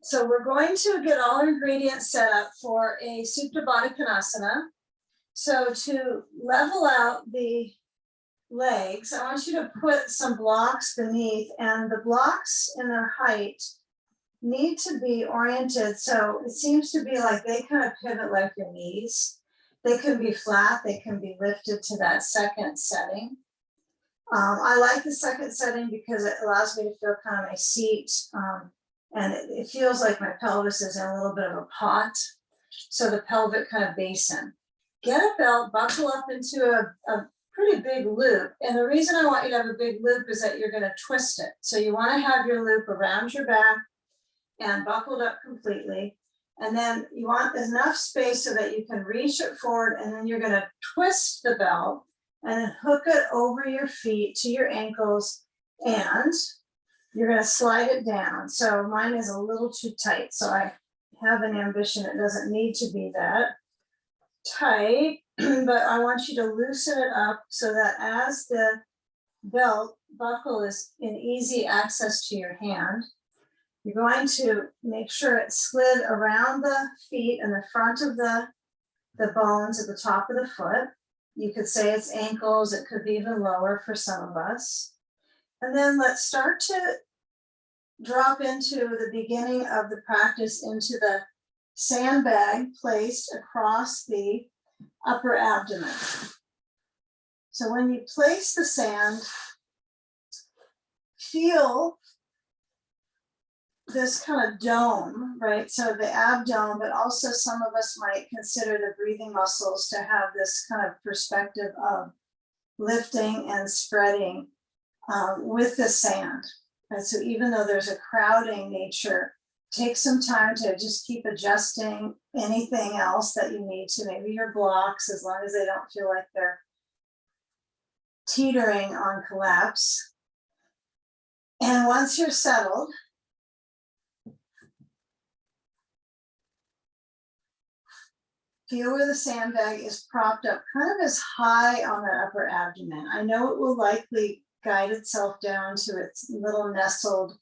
So we're going to get all our ingredients set up for a Supta Baddha Konasana. So to level out the legs, I want you to put some blocks beneath, and the blocks in their height need to be oriented. So it seems to be like they kind of pivot like your knees. They can be flat, they can be lifted to that second setting. I like the second setting because it allows me to feel kind of my seat. And it feels like my pelvis is in a little bit of a pot. So the pelvic kind of basin. Get a belt, buckle up into a pretty big loop. And the reason I want you to have a big loop is that you're going to twist it. So you want to have your loop around your back and buckled up completely. And then you want enough space so that you can reach it forward, and then you're going to twist the belt and then hook it over your feet to your ankles, and you're going to slide it down. So mine is a little too tight, so I have an ambition. It doesn't need to be that tight, but I want you to loosen it up so that as the belt buckle is in easy access to your hand, you're going to make sure it's slid around the feet and the front of the bones at the top of the foot. You could say it's ankles, it could be even lower for some of us. And then let's start to drop into the beginning of the practice into the sandbag placed across the upper abdomen. So when you place the sand, feel this kind of dome, right? So the abdomen, but also some of us might consider the breathing muscles to have this kind of perspective of lifting and spreading with the sand. And so even though there's a crowding nature, take some time to just keep adjusting anything else that you need to, maybe your blocks, as long as they don't feel like they're teetering on collapse. And once you're settled, feel where the sandbag is propped up kind of as high on the upper abdomen. I know it will likely guide itself down to its little nestled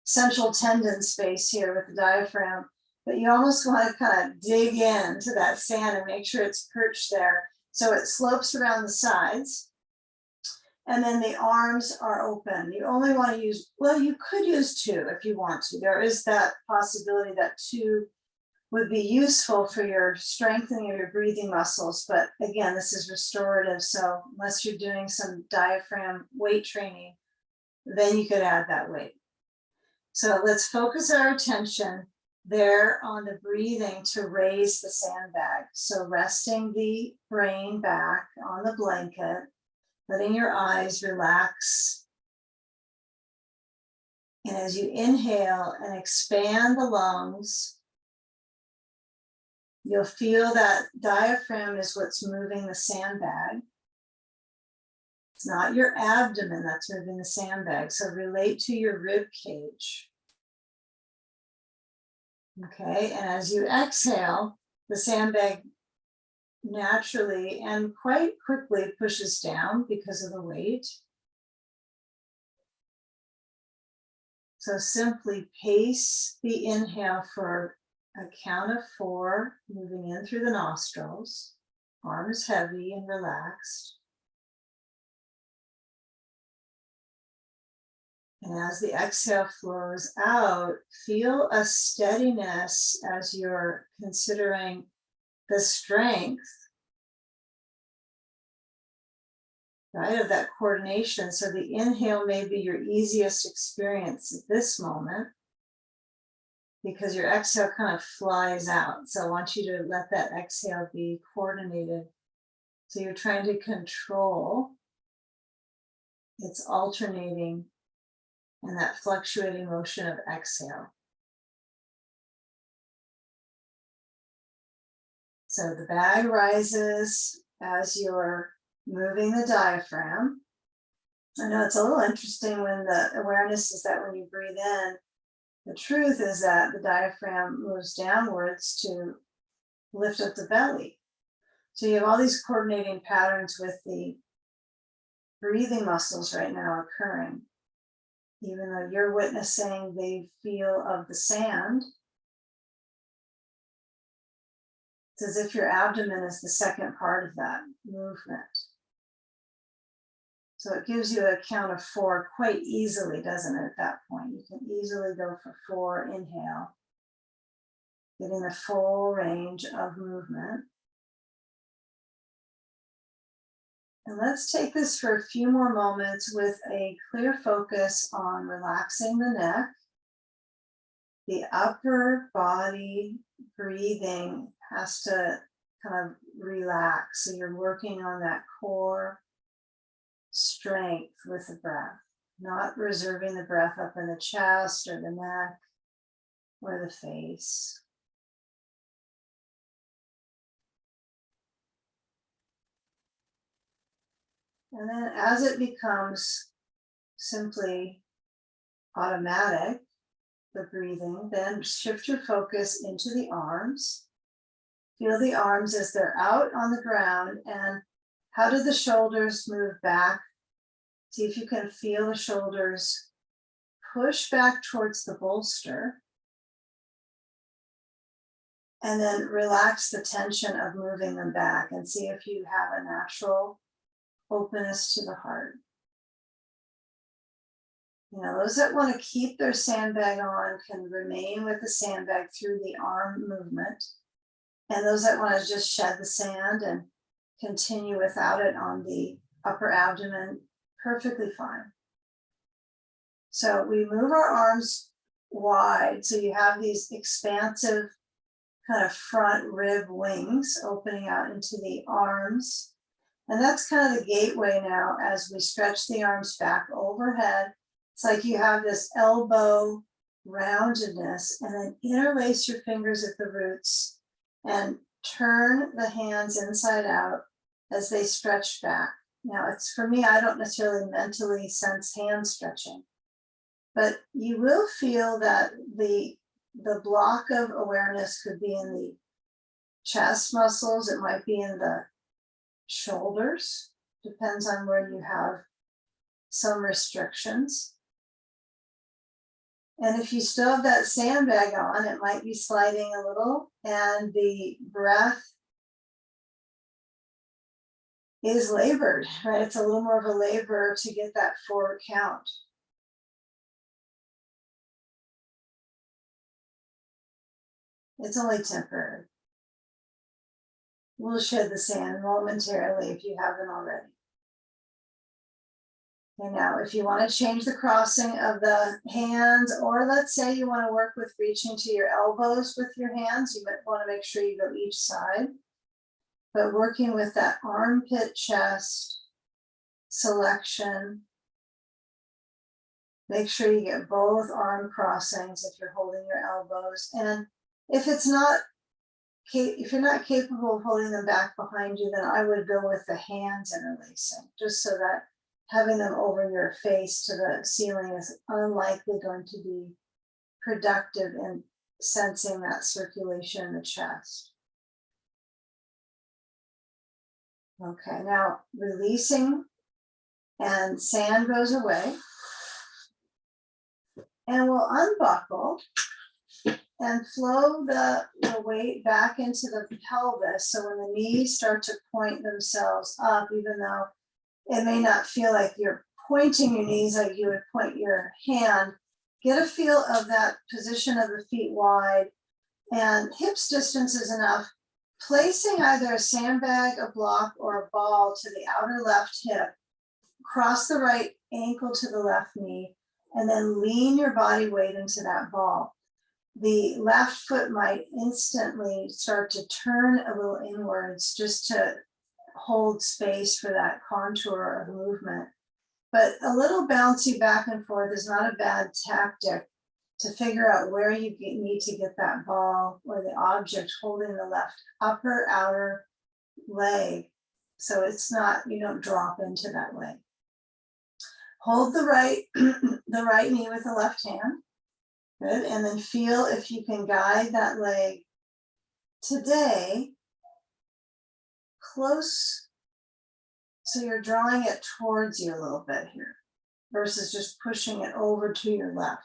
central tendon space here with the diaphragm, but you almost want to kind of dig into that sand and make sure it's perched there. So it slopes around the sides. And then the arms are open. You only want to use, well, you could use two if you want to. There is that possibility that two would be useful for your strengthening of your breathing muscles. But again, this is restorative. So unless you're doing some diaphragm weight training, then you could add that weight. So let's focus our attention there on the breathing to raise the sandbag. So resting the brain back on the blanket, letting your eyes relax. And as you inhale and expand the lungs, you'll feel that diaphragm is what's moving the sandbag. It's not your abdomen that's moving the sandbag. So relate to your rib cage. Okay, and as you exhale, the sandbag naturally and quite quickly pushes down because of the weight. So simply pace the inhale for a count of 4, moving in through the nostrils, arms heavy and relaxed. And as the exhale flows out, feel a steadiness as you're considering the strength, right, of that coordination. So the inhale may be your easiest experience at this moment because your exhale kind of flies out. So I want you to let that exhale be coordinated. So you're trying to control its alternating and that fluctuating motion of exhale. So the bag rises as you're moving the diaphragm. I know it's a little interesting when the awareness is that when you breathe in, the truth is that the diaphragm moves downwards to lift up the belly. So you have all these coordinating patterns with the breathing muscles right now occurring. even though you're witnessing the feel of the sand. It's as if your abdomen is the second part of that movement. So it gives you a count of 4 quite easily, doesn't it, at that point? You can easily go for 4, inhale, getting the full range of movement. And let's take this for a few more moments with a clear focus on relaxing the neck. The upper body breathing has to kind of relax. So you're working on that core strength with the breath, not reserving the breath up in the chest or the neck or the face. And then as it becomes simply automatic, the breathing, then shift your focus into the arms. Feel the arms as they're out on the ground, and how do the shoulders move back? See if you can feel the shoulders push back towards the bolster, and then relax the tension of moving them back and see if you have a natural openness to the heart. You know, those that want to keep their sandbag on can remain with the sandbag through the arm movement. And those that want to just shed the sand and continue without it on the upper abdomen, perfectly fine. So we move our arms wide. So you have these expansive kind of front rib wings opening out into the arms. And that's kind of the gateway now as we stretch the arms back overhead. It's like you have this elbow roundedness, and then interlace your fingers at the roots and turn the hands inside out as they stretch back. Now, it's for me, I don't necessarily mentally sense hand stretching, but you will feel that the block of awareness could be in the chest muscles. It might be in the shoulders, depends on where you have some restrictions. And if you still have that sandbag on, it might be sliding a little, and the breath is labored, right? It's a little more of a labor to get that forward count. It's only temporary. We'll shed the sand momentarily if you haven't already. And now, if you want to change the crossing of the hands, or let's say you want to work with reaching to your elbows with your hands, you might want to make sure you go each side. But working with that armpit chest selection, make sure you get both arm crossings if you're holding your elbows. And if you're not capable of holding them back behind you, then I would go with the hands interlacing, just so that having them over your face to the ceiling is unlikely going to be productive in sensing that circulation in the chest. Okay, now releasing, and sand goes away. And we'll unbuckle and flow the weight back into the pelvis. So when the knees start to point themselves up, even though it may not feel like you're pointing your knees like you would point your hand, get a feel of that position of the feet wide, and hips distance is enough. Placing either a sandbag, a block, or a ball to the outer left hip, cross the right ankle to the left knee, and then lean your body weight into that ball. The left foot might instantly start to turn a little inwards just to hold space for that contour of movement. But a little bouncy back and forth is not a bad tactic to figure out where you need to get that ball or the object holding the left upper outer leg. So it's not, you don't drop into that leg. Hold the right, the right knee with the left hand. Good. And then feel if you can guide that leg today close. So you're drawing it towards you a little bit here. versus just pushing it over to your left.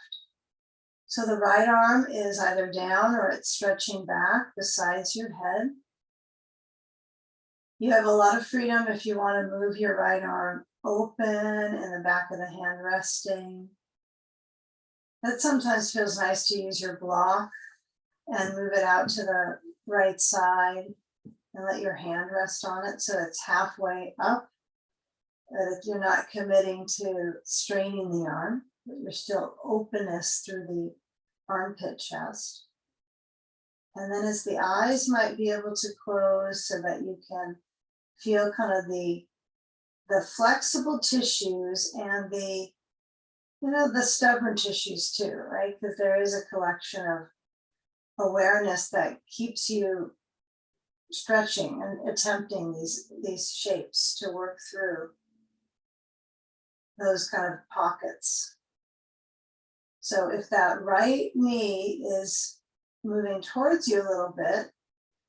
So the right arm is either down or it's stretching back besides your head. You have a lot of freedom if you want to move your right arm open and the back of the hand resting. That sometimes feels nice to use your block and move it out to the right side and let your hand rest on it so it's halfway up. That if you're not committing to straining the arm, but you're still openness through the armpit chest. And then as the eyes might be able to close so that you can feel kind of the flexible tissues and the, the stubborn tissues too, right? Because there is a collection of awareness that keeps you stretching and attempting these shapes to work through those kind of pockets. So if that right knee is moving towards you a little bit,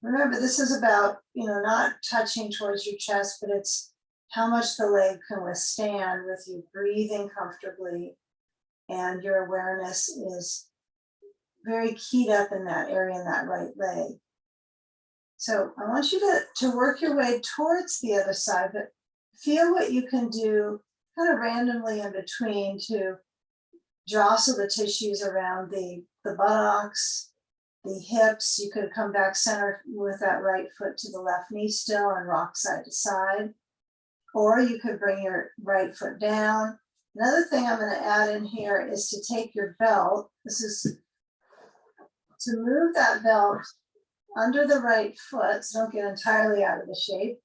remember this is about, not touching towards your chest, but it's how much the leg can withstand with you breathing comfortably, and your awareness is very keyed up in that area in that right leg. So I want you to work your way towards the other side, but feel what you can do kind of randomly in between to jostle the tissues around the buttocks, the hips. You could come back center with that right foot to the left knee still and rock side to side. Or you could bring your right foot down. Another thing I'm going to add in here is to take your belt. This is to move that belt under the right foot, so don't get entirely out of the shape,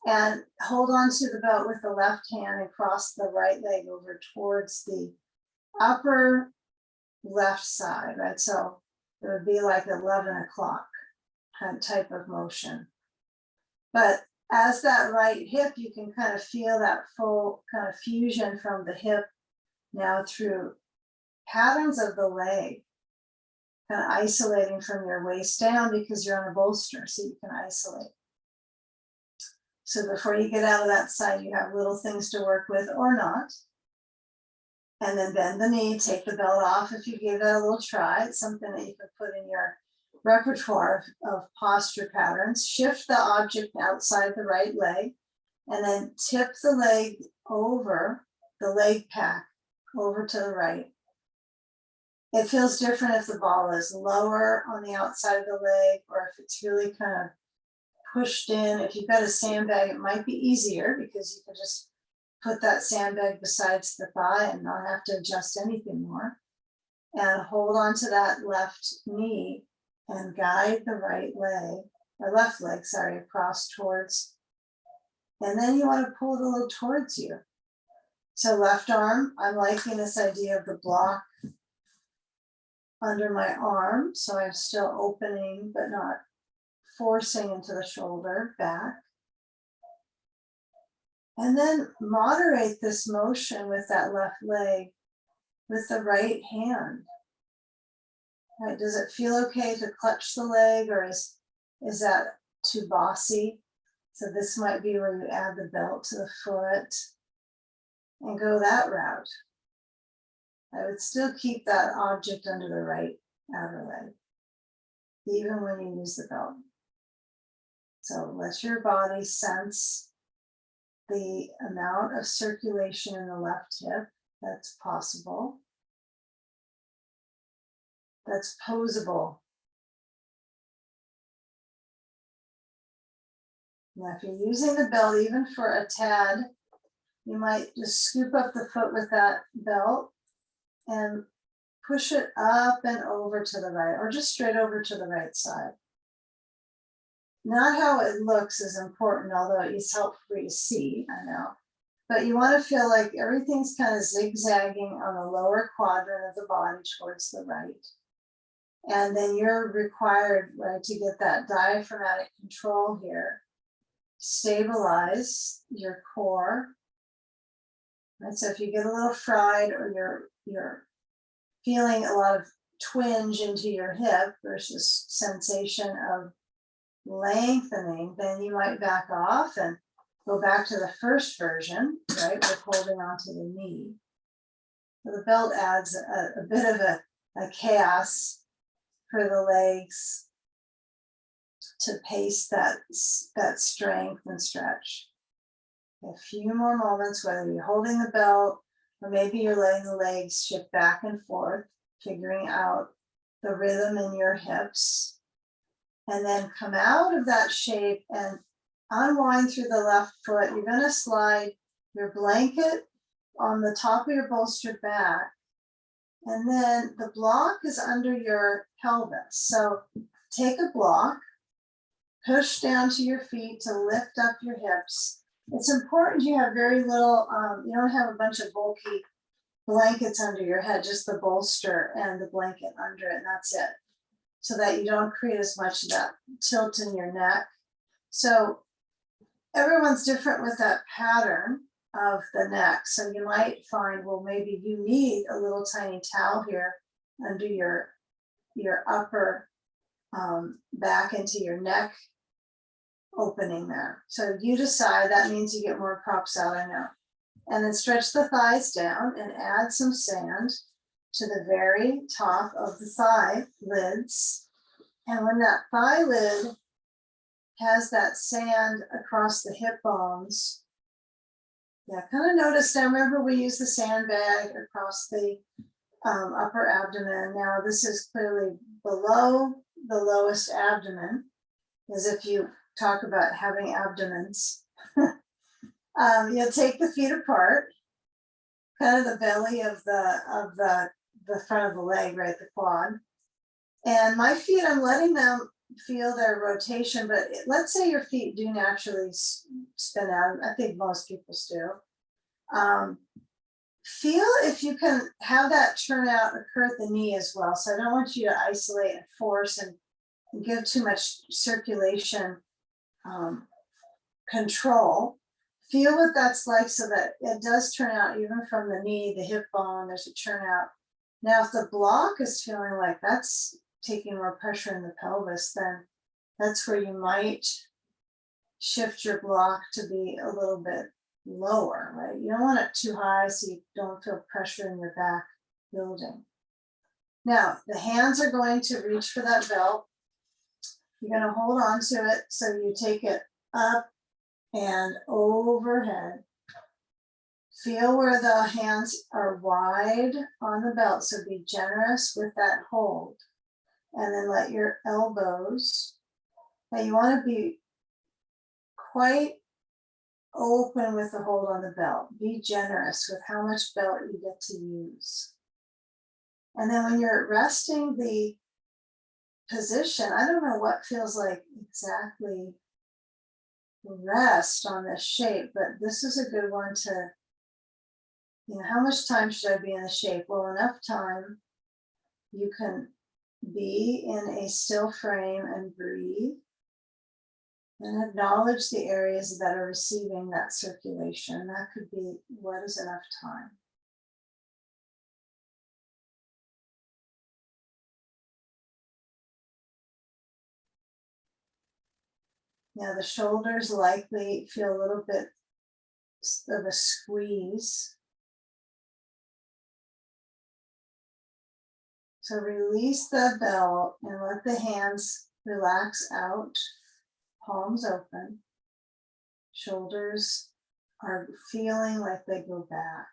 and hold on to the belt with the left hand and cross the right leg over towards the upper left side, right? So it would be like 11 o'clock kind of type of motion. But as that right hip, you can kind of feel that full kind of fusion from the hip now through patterns of the leg, kind of isolating from your waist down because you're on a bolster, so you can isolate. So before you get out of that side, you have little things to work with or not. And then bend the knee, take the belt off if you give it a little try. It's something that you can put in your repertoire of posture patterns. Shift the object outside the right leg, and then tip the leg over, the leg pack over to the right. It feels different if the ball is lower on the outside of the leg or if it's really kind of pushed in. If you've got a sandbag, it might be easier because you can just put that sandbag besides the thigh and not have to adjust anything more. And hold on to that left knee and guide the right leg, or left leg, sorry, across towards. And then you want to pull it a little towards you. So left arm, I'm liking this idea of the block under my arm. So I'm still opening, but not forcing into the shoulder back. And then moderate this motion with that left leg with the right hand. Right, does it feel okay to clutch the leg, or is that too bossy? So this might be where you add the belt to the foot and go that route. I would still keep that object under the right outer leg, even when you use the belt. So let your body sense the amount of circulation in the left hip that's possible, that's posable. Now, if you're using the belt, even for a tad, you might just scoop up the foot with that belt and push it up and over to the right, or just straight over to the right side. Not how it looks is important, although it's helpful for you to see, I know. But you want to feel like everything's kind of zigzagging on the lower quadrant of the body towards the right. And then you're required, right, to get that diaphragmatic control here. Stabilize your core. Right, so if you get a little fried or you're feeling a lot of twinge into your hip versus sensation of lengthening, then you might back off and go back to the first version, right, with holding onto the knee. The belt adds a bit of a chaos for the legs to pace that strength and stretch. A few more moments, whether you're holding the belt or maybe you're letting the legs shift back and forth, figuring out the rhythm in your hips. And then come out of that shape and unwind through the left foot. You're going to slide your blanket on the top of your bolster back. And then the block is under your pelvis. So take a block, push down to your feet to lift up your hips. It's important you have very little, you don't have a bunch of bulky blankets under your head, just the bolster and the blanket under it, and that's it. So that you don't create as much of that tilt in your neck. So everyone's different with that pattern of the neck. So you might find, well, maybe you need a little tiny towel here under your upper back into your neck opening there. So you decide, that means you get more props out, I know. And then stretch the thighs down and add some sand to the very top of the thigh lids. And when that thigh lid has that sand across the hip bones, yeah, kind of notice, I remember we use the sandbag across the upper abdomen. Now this is clearly below the lowest abdomen, as if you talk about having abdomens. You'll take the feet apart, kind of the belly of the front of the leg, right, the quad. And my feet, I'm letting them feel their rotation, but let's say your feet do naturally spin out. I think most people's do. Feel if you can have that turnout occur at the knee as well. So I don't want you to isolate and force and give too much circulation control. Feel what that's like so that it does turn out even from the knee, the hip bone, there's a turnout. Now, if the block is feeling like that's taking more pressure in the pelvis, then that's where you might shift your block to be a little bit lower, right? You don't want it too high so you don't feel pressure in your back building. Now, the hands are going to reach for that belt. You're going to hold on to it so you take it up and overhead. Feel where the hands are wide on the belt, so be generous with that hold. And then let your elbows, now you want to be quite open with the hold on the belt. Be generous with how much belt you get to use. And then when you're resting the position, I don't know what feels like exactly rest on this shape, but this is a good one to, you know, how much time should I be in the shape? Well, enough time you can be in a still frame and breathe and acknowledge the areas that are receiving that circulation. That could be, what is enough time? Now the shoulders likely feel a little bit of a squeeze. So release the belt and let the hands relax out, palms open. Shoulders are feeling like they go back.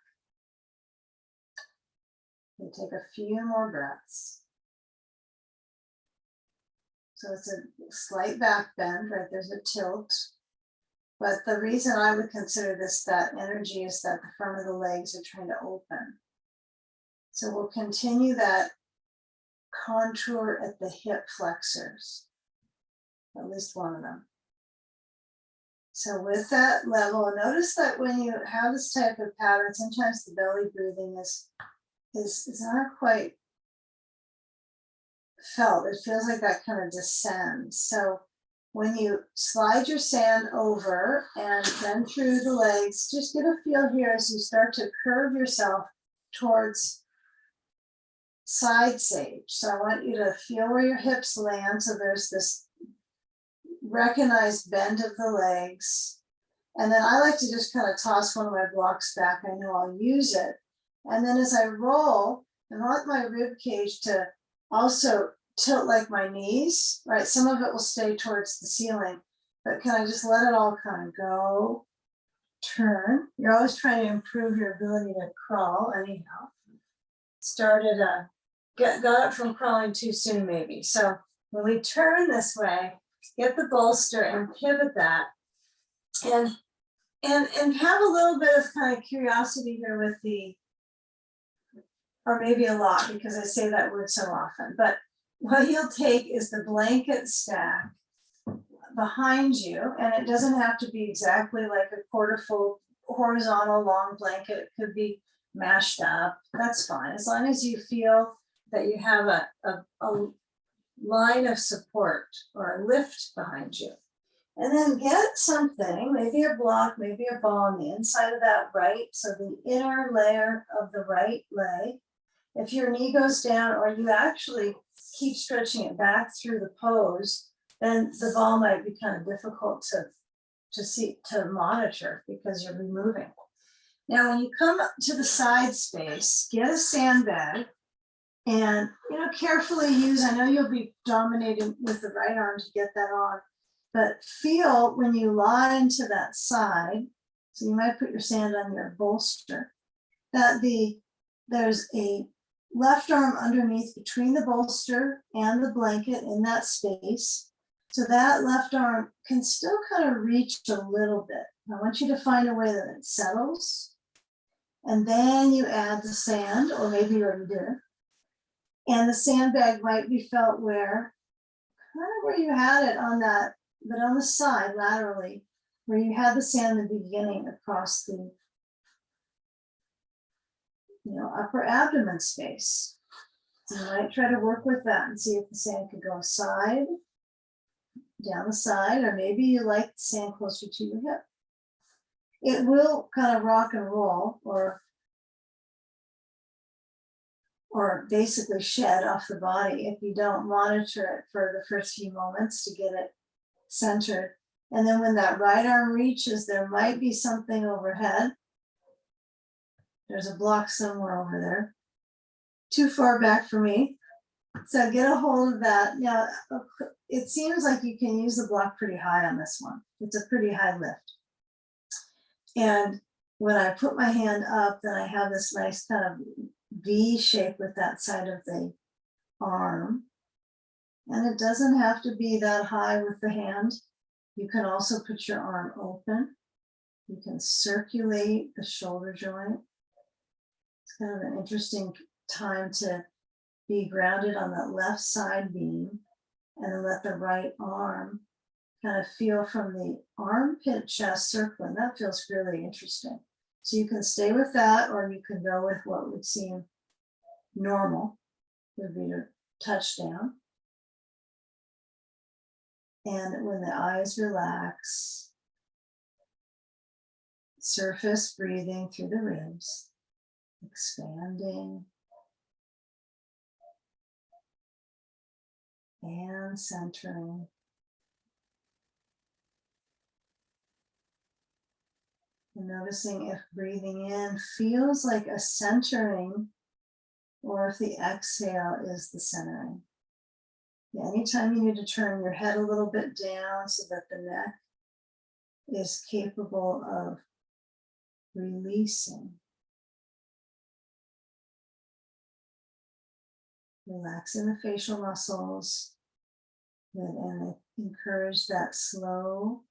You take a few more breaths. So it's a slight back bend, right? There's a tilt. But the reason I would consider this that energy is that the front of the legs are trying to open. So we'll continue that contour at the hip flexors, at least one of them. So with that level, notice that when you have this type of pattern, sometimes the belly breathing is not quite felt. It feels like that kind of descends. So when you slide your sand over and then through the legs, just get a feel here as you start to curve yourself towards side sage. So I want you to feel where your hips land. So there's this recognized bend of the legs. And then I like to just kind of toss one of my blocks back. I know I'll use it, And then as I roll, I want my rib cage to also tilt like my knees, right? Some of it will stay towards the ceiling, but can I just let it all kind of go? Turn. You're always trying to improve your ability to crawl anyhow. Started, got it from crawling too soon maybe. So when we turn this way, get the bolster and pivot that. And have a little bit of kind of curiosity here with the, or maybe a lot because I say that word so often, but what you'll take is the blanket stack behind you, and it doesn't have to be exactly like a quarter full horizontal long blanket. It could be mashed up. That's fine, as long as you feel that you have a line of support or a lift behind you. And then get something, maybe a block, maybe a ball on the inside of that right, so the inner layer of the right leg. If your knee goes down or you actually keep stretching it back through the pose, then the ball might be kind of difficult to monitor because you're removing. Now, when you come up to the side space, get a sandbag and carefully use, I know you'll be dominating with the right arm to get that on, but feel when you lie into that side, so you might put your sand on your bolster, that there's a left arm underneath between the bolster and the blanket in that space. So that left arm can still kind of reach a little bit. I want you to find a way that it settles. And then you add the sand, or maybe you already did. And the sandbag might be felt where, kind of where you had it on that, but on the side laterally, where you had the sand in the beginning across the upper abdomen space. So you might try to work with that and see if the sand could go side, down the side, or maybe you like the sand closer to your hip. It will kind of rock and roll or basically shed off the body if you don't monitor it for the first few moments to get it centered. And then when that right arm reaches, there might be something overhead. There's a block somewhere over there, too far back for me. So get a hold of that. Now, it seems like you can use the block pretty high on this one. It's a pretty high lift. And when I put my hand up, then I have this nice kind of V shape with that side of the arm. And it doesn't have to be that high with the hand. You can also put your arm open. You can circulate the shoulder joint. It's kind of an interesting time to be grounded on that left side beam, and then let the right arm kind of feel from the armpit chest circling. That feels really interesting. So you can stay with that, or you can go with what would seem normal, would be to touch down. And when the eyes relax, surface breathing through the ribs, expanding and centering. And noticing if breathing in feels like a centering, or if the exhale is the centering. Yeah, anytime you need to turn your head a little bit down so that the neck is capable of releasing. Relaxing the facial muscles, and encourage that slow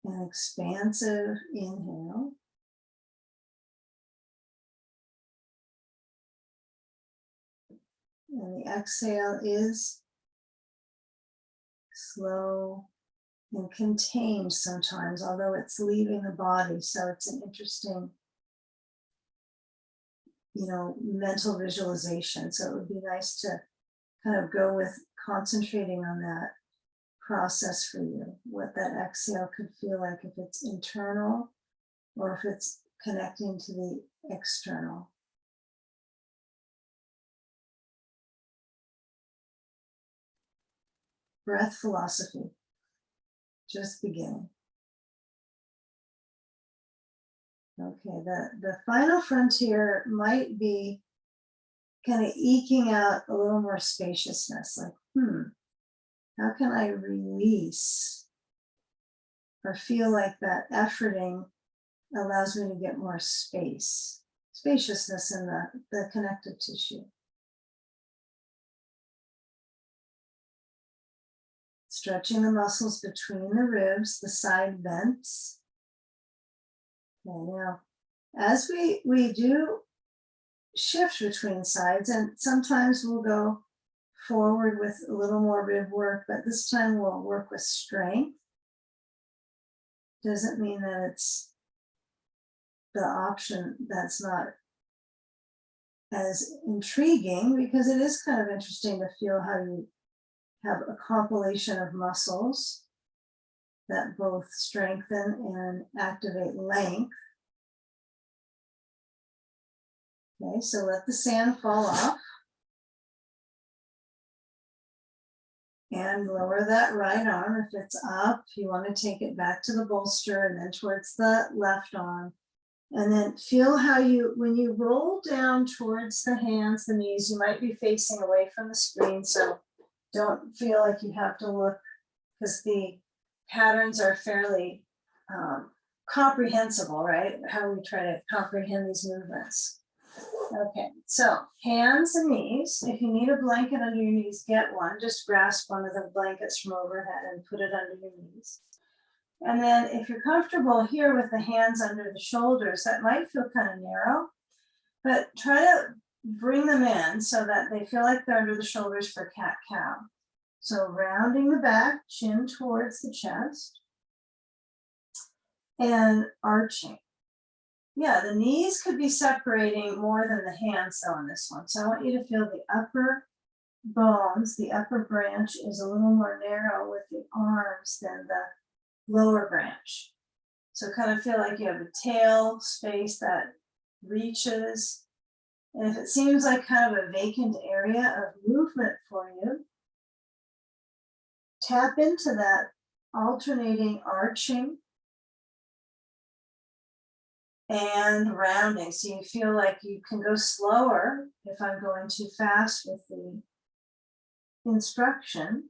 and expansive inhale. And the exhale is slow and contained sometimes, although it's leaving the body. So it's an interesting, mental visualization. So it would be nice to kind of go with concentrating on that process for you, what that exhale could feel like, if it's internal or if it's connecting to the external. Breath philosophy, just beginning. Okay, the final frontier might be kind of eking out a little more spaciousness, like, how can I release or feel like that efforting allows me to get more spaciousness in the connective tissue. Stretching the muscles between the ribs, the side vents. Okay, now, as we do shift between sides, and sometimes we'll go forward with a little more rib work, but this time we'll work with strength. Doesn't mean that it's the option that's not as intriguing, because it is kind of interesting to feel how you have a compilation of muscles that both strengthen and activate length. Okay, so let the sand fall off. And lower that right arm. If it's up, you want to take it back to the bolster and then towards the left arm. And then feel how when you roll down towards the hands, the knees, you might be facing away from the screen. So don't feel like you have to look, because the patterns are fairly comprehensible, right? How we try to comprehend these movements. Okay, so hands and knees. If you need a blanket under your knees, get one. Just grasp one of the blankets from overhead and put it under your knees. And then if you're comfortable here with the hands under the shoulders, that might feel kind of narrow, but try to bring them in so that they feel like they're under the shoulders for cat-cow. So rounding the back, chin towards the chest, and arching. Yeah, the knees could be separating more than the hands though on this one. So I want you to feel the upper bones, the upper branch is a little more narrow with the arms than the lower branch. So kind of feel like you have a tail space that reaches. And if it seems like kind of a vacant area of movement for you, tap into that alternating arching and rounding. So you feel like you can go slower if I'm going too fast with the instruction.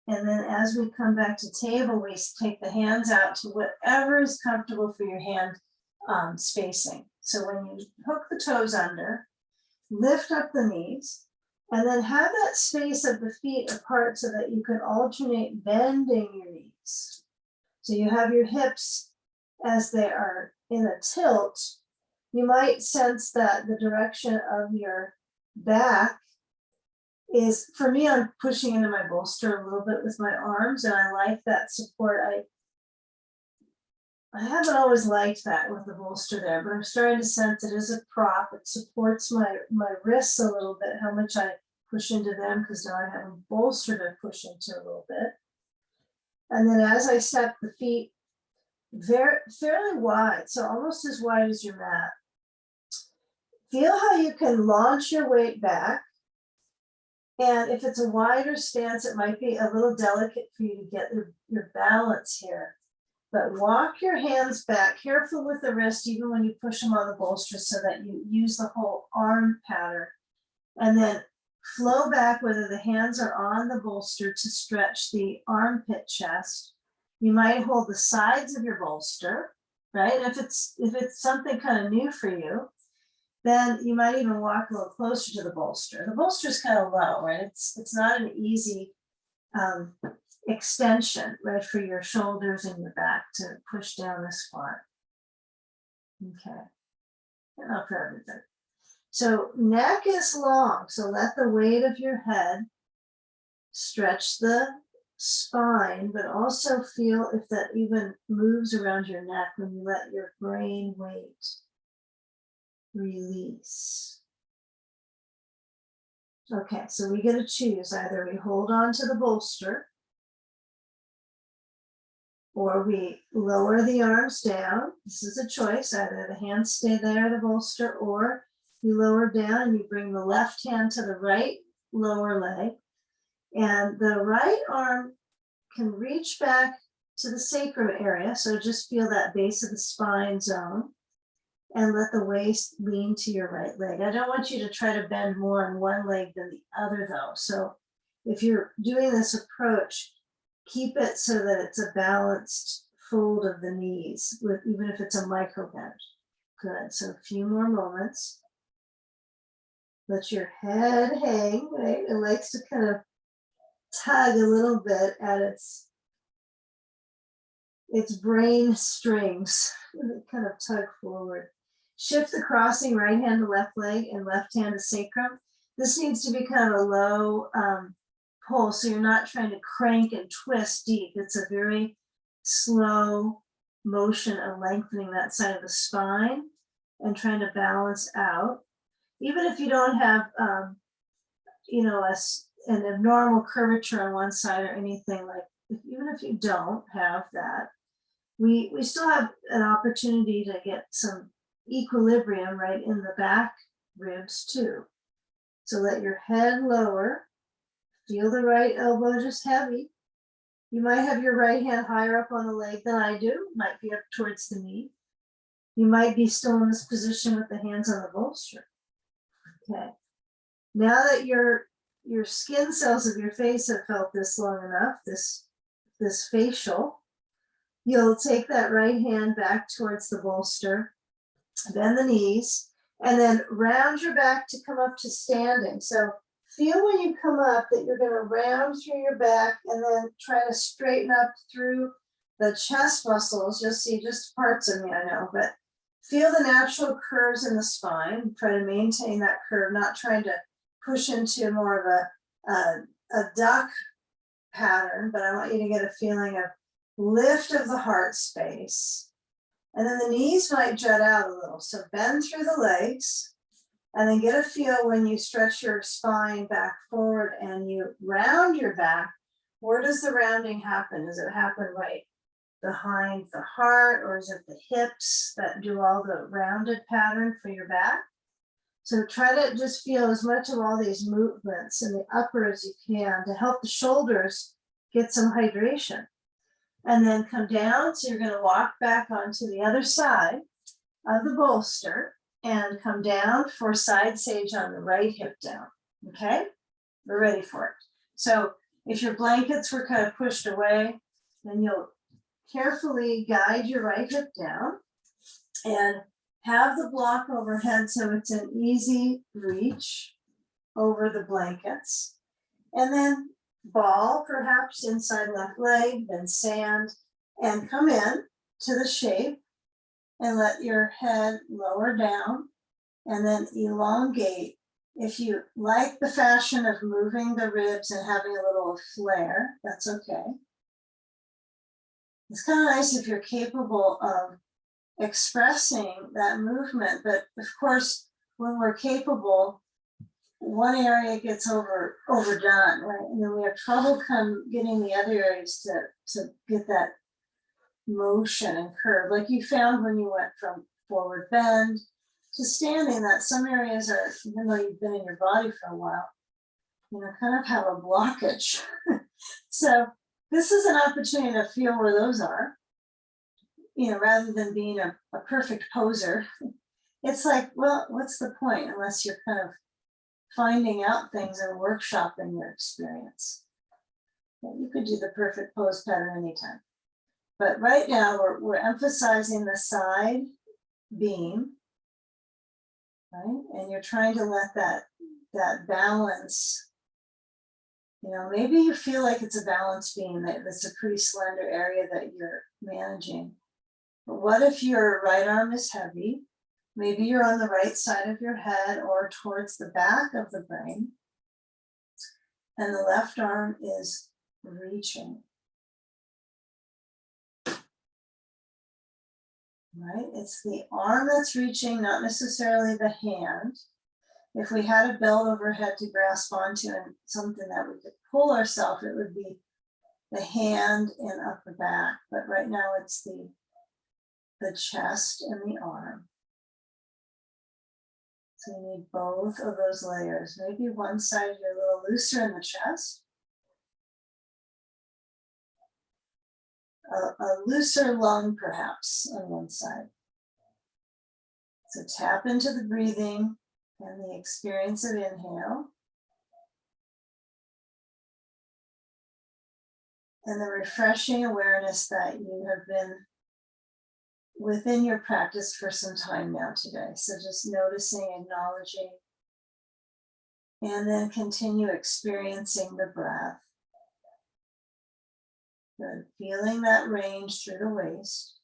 And then as we come back to table, we take the hands out to whatever is comfortable for your hand spacing. So when you hook the toes under, lift up the knees, and then have that space of the feet apart so that you can alternate bending your knees. So you have your hips as they are in a tilt. You might sense that the direction of your back is, for me, I'm pushing into my bolster a little bit with my arms, and I like that support. I haven't always liked that with the bolster there, but I'm starting to sense it is a prop. It supports my wrists a little bit, how much I push into them, because now I have a bolster to push into a little bit. And then as I step the feet fairly wide, so almost as wide as your mat, feel how you can launch your weight back. And if it's a wider stance, it might be a little delicate for you to get your balance here. But walk your hands back, careful with the wrist, even when you push them on the bolster, so that you use the whole arm pattern. And then flow back, whether the hands are on the bolster, to stretch the armpit chest. You might hold the sides of your bolster, right? If it's something kind of new for you, then you might even walk a little closer to the bolster. The bolster is kind of low, right? It's not an easy extension, right, for your shoulders and your back to push down this far. Okay, and up for everything. So neck is long, so let the weight of your head stretch the spine, but also feel if that even moves around your neck when you let your brain weight release. Okay, so we get to choose. Either we hold on to the bolster, or we lower the arms down. This is a choice. Either the hands stay there, the bolster, or you lower down and you bring the left hand to the right lower leg. And the right arm can reach back to the sacrum area. So just feel that base of the spine zone and let the waist lean to your right leg. I don't want you to try to bend more on one leg than the other though. So if you're doing this approach, keep it so that it's a balanced fold of the knees, with even if it's a micro bend. Good, so a few more moments. Let your head hang, right? It likes to kind of tug a little bit at its brain strings, kind of tug forward. Shift the crossing right hand to left leg and left hand to sacrum. This needs to be kind of a low pull, so you're not trying to crank and twist deep. It's a very slow motion of lengthening that side of the spine and trying to balance out. Even if you don't have, an abnormal curvature on one side or anything, like even if you don't have that, we still have an opportunity to get some equilibrium right in the back ribs too. So let your head lower, feel the right elbow just heavy. You might have your right hand higher up on the leg than I do, might be up towards the knee. You might be still in this position with the hands on the bolster. Okay. Now that your skin cells of your face have felt this long enough, this facial, you'll take that right hand back towards the bolster, bend the knees, and then round your back to come up to standing. So feel when you come up that you're going to round through your back and then try to straighten up through the chest muscles. You'll see just parts of me, I know, but feel the natural curves in the spine. Try to maintain that curve, not trying to push into more of a duck pattern, but I want you to get a feeling of lift of the heart space. And then the knees might jut out a little. So bend through the legs and then get a feel when you stretch your spine back forward and you round your back. Where does the rounding happen? Does it happen right behind the heart, or is it the hips that do all the rounded pattern for your back? So try to just feel as much of all these movements in the upper as you can to help the shoulders get some hydration. And then come down. So you're going to walk back onto the other side of the bolster and come down for side sage on the right hip down. Okay, we're ready for it. So if your blankets were kind of pushed away, then you'll carefully guide your right hip down and have the block overhead so it's an easy reach over the blankets. And then ball perhaps inside left leg, then sand, and come in to the shape and let your head lower down and then elongate. If you like the fashion of moving the ribs and having a little flare, that's okay. It's kind of nice if you're capable of expressing that movement, but of course, when we're capable, one area gets overdone, right? And then we have trouble getting the other areas to get that motion and curve, like you found when you went from forward bend to standing, that some areas are, even though you've been in your body for a while, kind of have a blockage. So this is an opportunity to feel where those are, rather than being a perfect poser. It's like, well, what's the point unless you're kind of finding out things and workshopping your experience. You could do the perfect pose pattern anytime. But right now we're emphasizing the side beam, right? And you're trying to let that balance, maybe you feel like it's a balance beam, that's a pretty slender area that you're managing. But what if your right arm is heavy? Maybe you're on the right side of your head or towards the back of the brain, and the left arm is reaching. Right? It's the arm that's reaching, not necessarily the hand. If we had a belt overhead to grasp onto and something that we could pull ourselves, it would be the hand and upper back. But right now it's the chest and the arm. So you need both of those layers. Maybe one side you're a little looser in the chest. a looser lung perhaps on one side. So tap into the breathing and the experience of inhale. And the refreshing awareness that you have been within your practice for some time now today. So just noticing, acknowledging, and then continue experiencing the breath. Good. Feeling that range through the waist.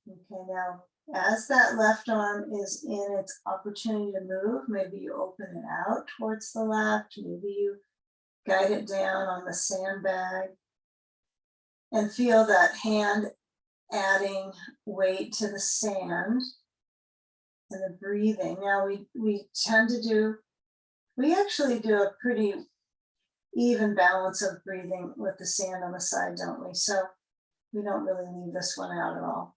Okay, now as that left arm is in its opportunity to move, maybe you open it out towards the left, maybe you guide it down on the sandbag and feel that hand adding weight to the sand and the breathing. Now we actually do a pretty even balance of breathing with the sand on the side, don't we? So we don't really leave this one out at all.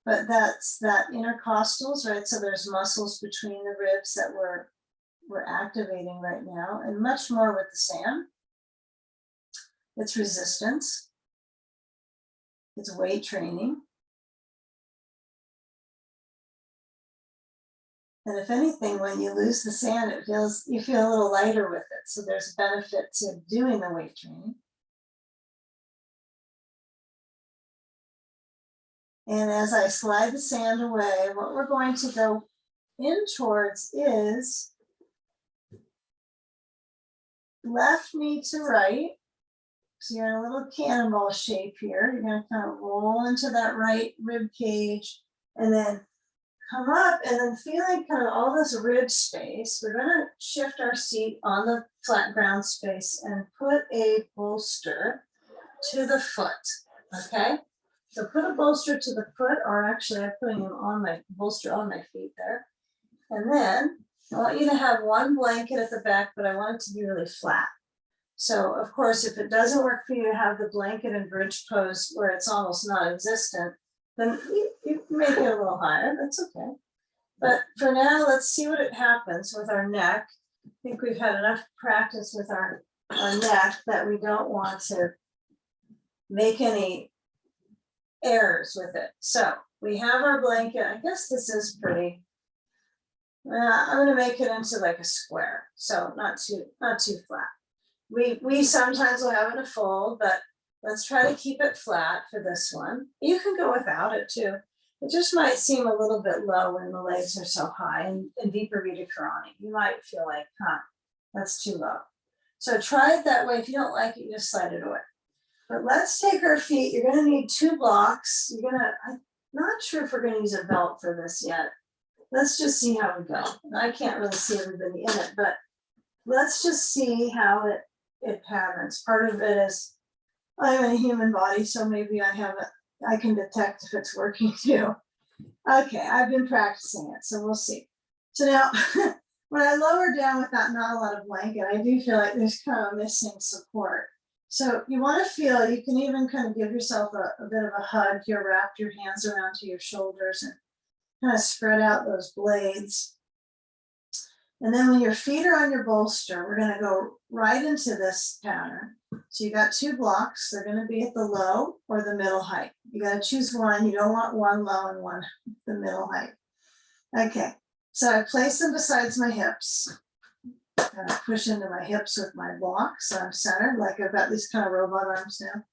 But that's that intercostals, right? So there's muscles between the ribs that we're activating right now, and much more with the sand. It's resistance. It's weight training. And if anything, when you lose the sand, you feel a little lighter with it. So there's benefit to doing the weight training. And as I slide the sand away, what we're going to go in towards is left knee to right. So you're in a little cannonball shape here. You're going to kind of roll into that right rib cage and then come up, and then feeling kind of all this rib space. We're going to shift our seat on the flat ground space and put a bolster to the foot. Okay? So put a bolster to the foot, or actually I'm putting him on my bolster on my feet there. And then I want you to have one blanket at the back, but I want it to be really flat. So of course, if it doesn't work for you to have the blanket in bridge pose where it's almost non-existent, then you make it a little higher, that's okay. But for now, let's see what happens with our neck. I think we've had enough practice with our neck that we don't want to make any errors with it. So we have our blanket. I guess this is pretty, I'm going to make it into like a square. So not too flat. We sometimes will have it a fold, but let's try to keep it flat for this one. You can go without it too. It just might seem a little bit low when the legs are so high in Viparita Karani. You might feel like, that's too low. So try it that way. If you don't like it, you just slide it away. But let's take our feet. You're going to need 2 blocks. I'm not sure if we're going to use a belt for this yet. Let's just see how we go. I can't really see everybody in it, but let's just see how it patterns. Part of it is I'm in a human body, so maybe I can detect if it's working too. Okay, I've been practicing it, so we'll see. So now, when I lower down with that not a lot of blanket, I do feel like there's kind of missing support. So you want to feel, you can even kind of give yourself a bit of a hug here, wrap your hands around to your shoulders and kind of spread out those blades. And then when your feet are on your bolster, we're going to go right into this pattern. So you got 2 blocks. They're going to be at the low or the middle height. You got to choose one. You don't want one low and one the middle height. Okay, so I place them besides my hips. And I push into my hips with my blocks. So I'm centered, like I've got these kind of robot arms now.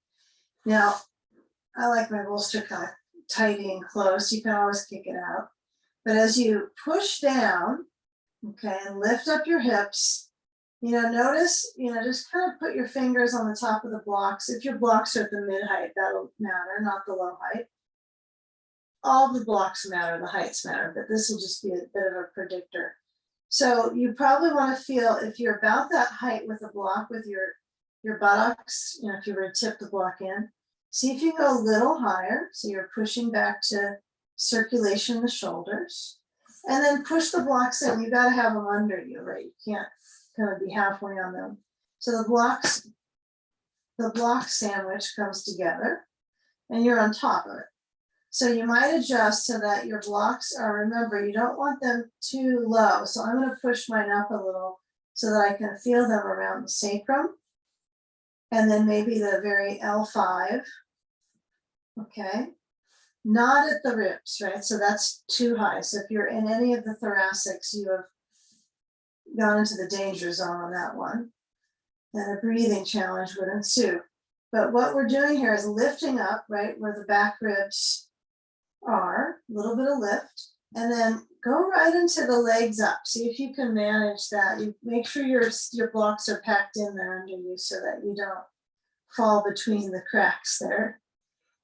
Now, I like my bolster kind of tighty and close. You can always kick it out. But as you push down, okay, and lift up your hips, notice, just kind of put your fingers on the top of the blocks. If your blocks are at the mid height, that'll matter, not the low height. All the blocks matter, the heights matter, but this will just be a bit of a predictor. So you probably want to feel, if you're about that height with a block with your buttocks, if you were to tip the block in, see if you can go a little higher. So you're pushing back to circulation in the shoulders. And then push the blocks in. You got to have them under you, right? You can't kind of be halfway on them. So the block sandwich comes together and you're on top of it. So you might adjust so that your blocks are, remember, you don't want them too low. So I'm going to push mine up a little so that I can feel them around the sacrum. And then maybe the very L5. Okay. Not at the ribs, right? So that's too high. So if you're in any of the thoracics, you have gone into the danger zone on that one. And a breathing challenge would ensue. But what we're doing here is lifting up, right, where the back ribs are, a little bit of lift, and then go right into the legs up. See if you can manage that. You make sure your blocks are packed in there under you so that you don't fall between the cracks there.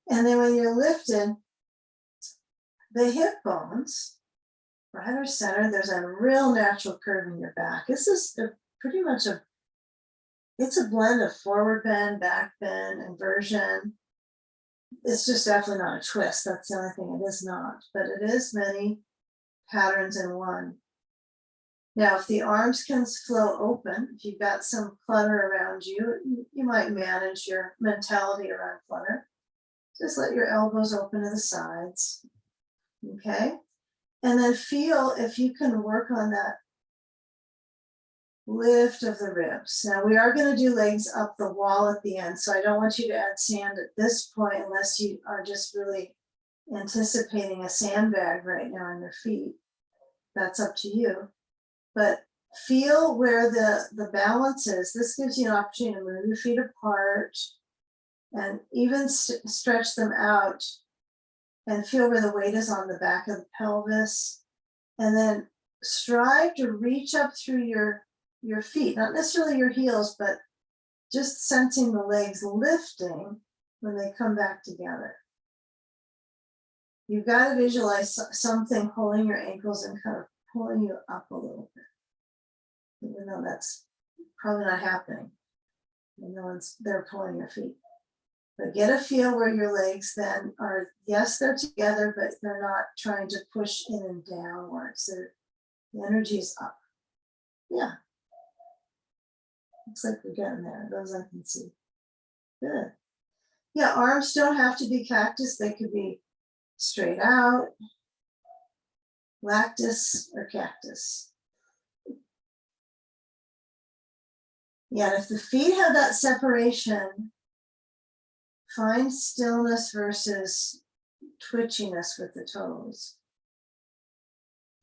And then when you're lifted, the hip bones, right or center, there's a real natural curve in your back. This is pretty much it's a blend of forward bend, back bend, inversion. It's just definitely not a twist. That's the only thing it is not, but it is many patterns in one. Now, if the arms can flow open, if you've got some clutter around you, you might manage your mentality around clutter. Just let your elbows open to the sides, okay? And then feel if you can work on that lift of the ribs. Now we are going to do legs up the wall at the end, so I don't want you to add sand at this point unless you are just really anticipating a sandbag right now on your feet. That's up to you. But feel where the balance is. This gives you an opportunity to move your feet apart and even stretch them out and feel where the weight is on the back of the pelvis. And then strive to reach up through your feet, not necessarily your heels, but just sensing the legs lifting when they come back together. You've got to visualize something holding your ankles and kind of pulling you up a little bit, even though that's probably not happening. No one's there pulling your feet. But get a feel where your legs then are, yes, they're together, but they're not trying to push in and downwards. The energy is up. Yeah. Looks like we're getting there, those I can see. Good. Yeah, arms don't have to be cactus. They could be straight out, lactus, or cactus. Yeah, and if the feet have that separation, find stillness versus twitchiness with the toes.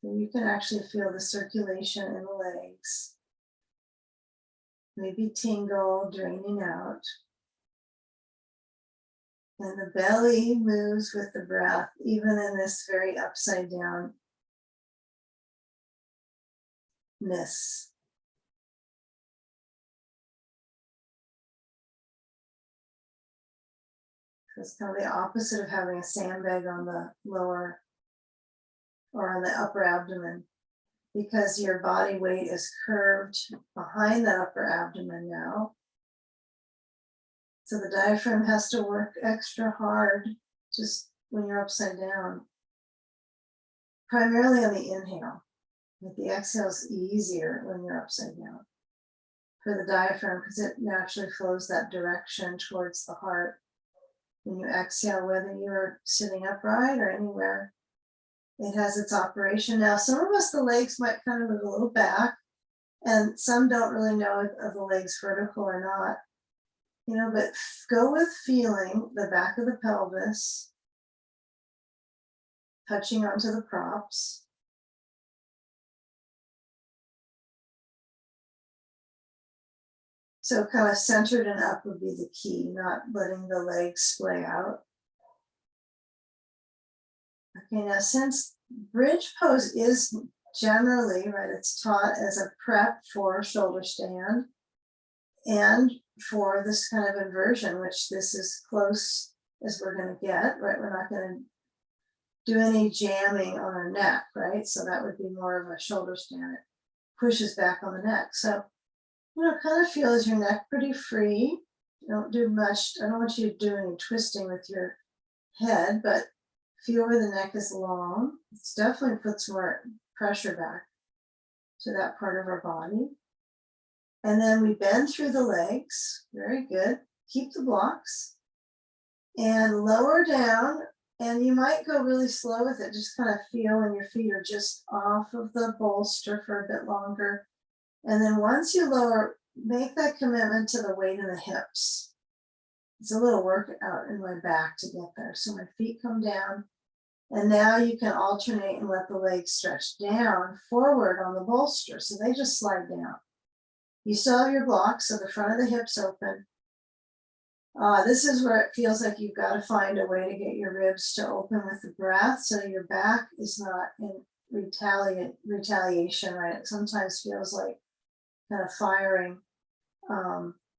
And you can actually feel the circulation in the legs. Maybe tingle, draining out. And the belly moves with the breath, even in this very upside down ness. It's kind of the opposite of having a sandbag on the lower or on the upper abdomen, because your body weight is curved behind that upper abdomen now. So the diaphragm has to work extra hard just when you're upside down. Primarily on the inhale. But the exhale is easier when you're upside down for the diaphragm, because it naturally flows that direction towards the heart. When you exhale, whether you're sitting upright or anywhere, it has its operation. Now, some of us, the legs might kind of move a little back, and some don't really know if the legs vertical or not. You know, but go with feeling the back of the pelvis touching onto the props. So kind of centered and up would be the key, not letting the legs splay out. Okay, now since bridge pose is generally, right, it's taught as a prep for shoulder stand and for this kind of inversion, which this is close as we're going to get, right? We're not going to do any jamming on our neck, right? So that would be more of a shoulder stand. It pushes back on the neck. So, you know, kind of feel as your neck pretty free. Don't do much. I don't want you to do any twisting with your head, but feel where the neck is long. It definitely puts more pressure back to that part of our body. And then we bend through the legs. Very good. Keep the blocks. And lower down And you might go really slow with it, just kind of feel when your feet are just off of the bolster for a bit longer. And then once you lower, make that commitment to the weight in the hips. It's a little workout in my back to get there. So my feet come down, and now you can alternate and let the legs stretch down forward on the bolster. So they just slide down. You still have your blocks, so the front of the hips open. This is where it feels like you've got to find a way to get your ribs to open with the breath, so your back is not in retaliation, right? It sometimes feels like kind of firing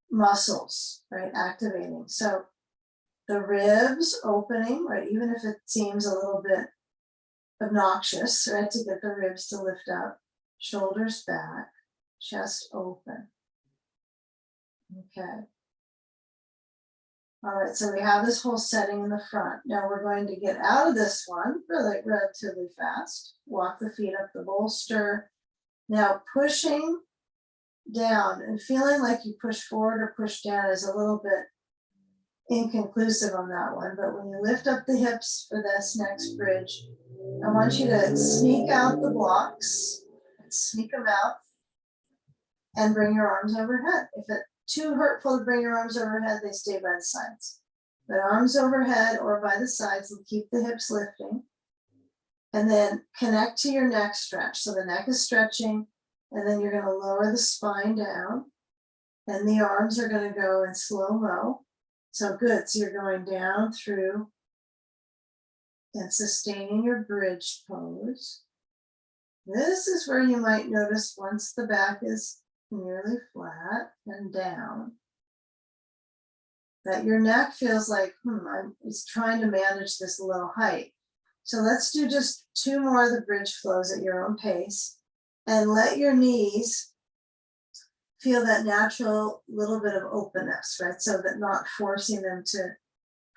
muscles, right? Activating. So the ribs opening, right? Even if it seems a little bit obnoxious, right? To get the ribs to lift up, shoulders back, chest open. Okay. All right, so we have this whole setting in the front. Now we're going to get out of this one relatively fast. Walk the feet up the bolster. Now pushing down and feeling like you push forward or push down is a little bit inconclusive on that one. But when you lift up the hips for this next bridge, I want you to sneak out the blocks, sneak them out, and bring your arms overhead. If it's too hurtful to bring your arms overhead, they stay by the sides. But arms overhead or by the sides will keep the hips lifting. And then connect to your neck stretch. So the neck is stretching, and then you're going to lower the spine down, and the arms are going to go in slow-mo. So good. So you're going down through and sustaining your bridge pose. This is where you might notice once the back is nearly flat and down, that your neck feels like, it's trying to manage this low height. So let's do just 2 more of the bridge flows at your own pace, and let your knees feel that natural little bit of openness, right? So that not forcing them to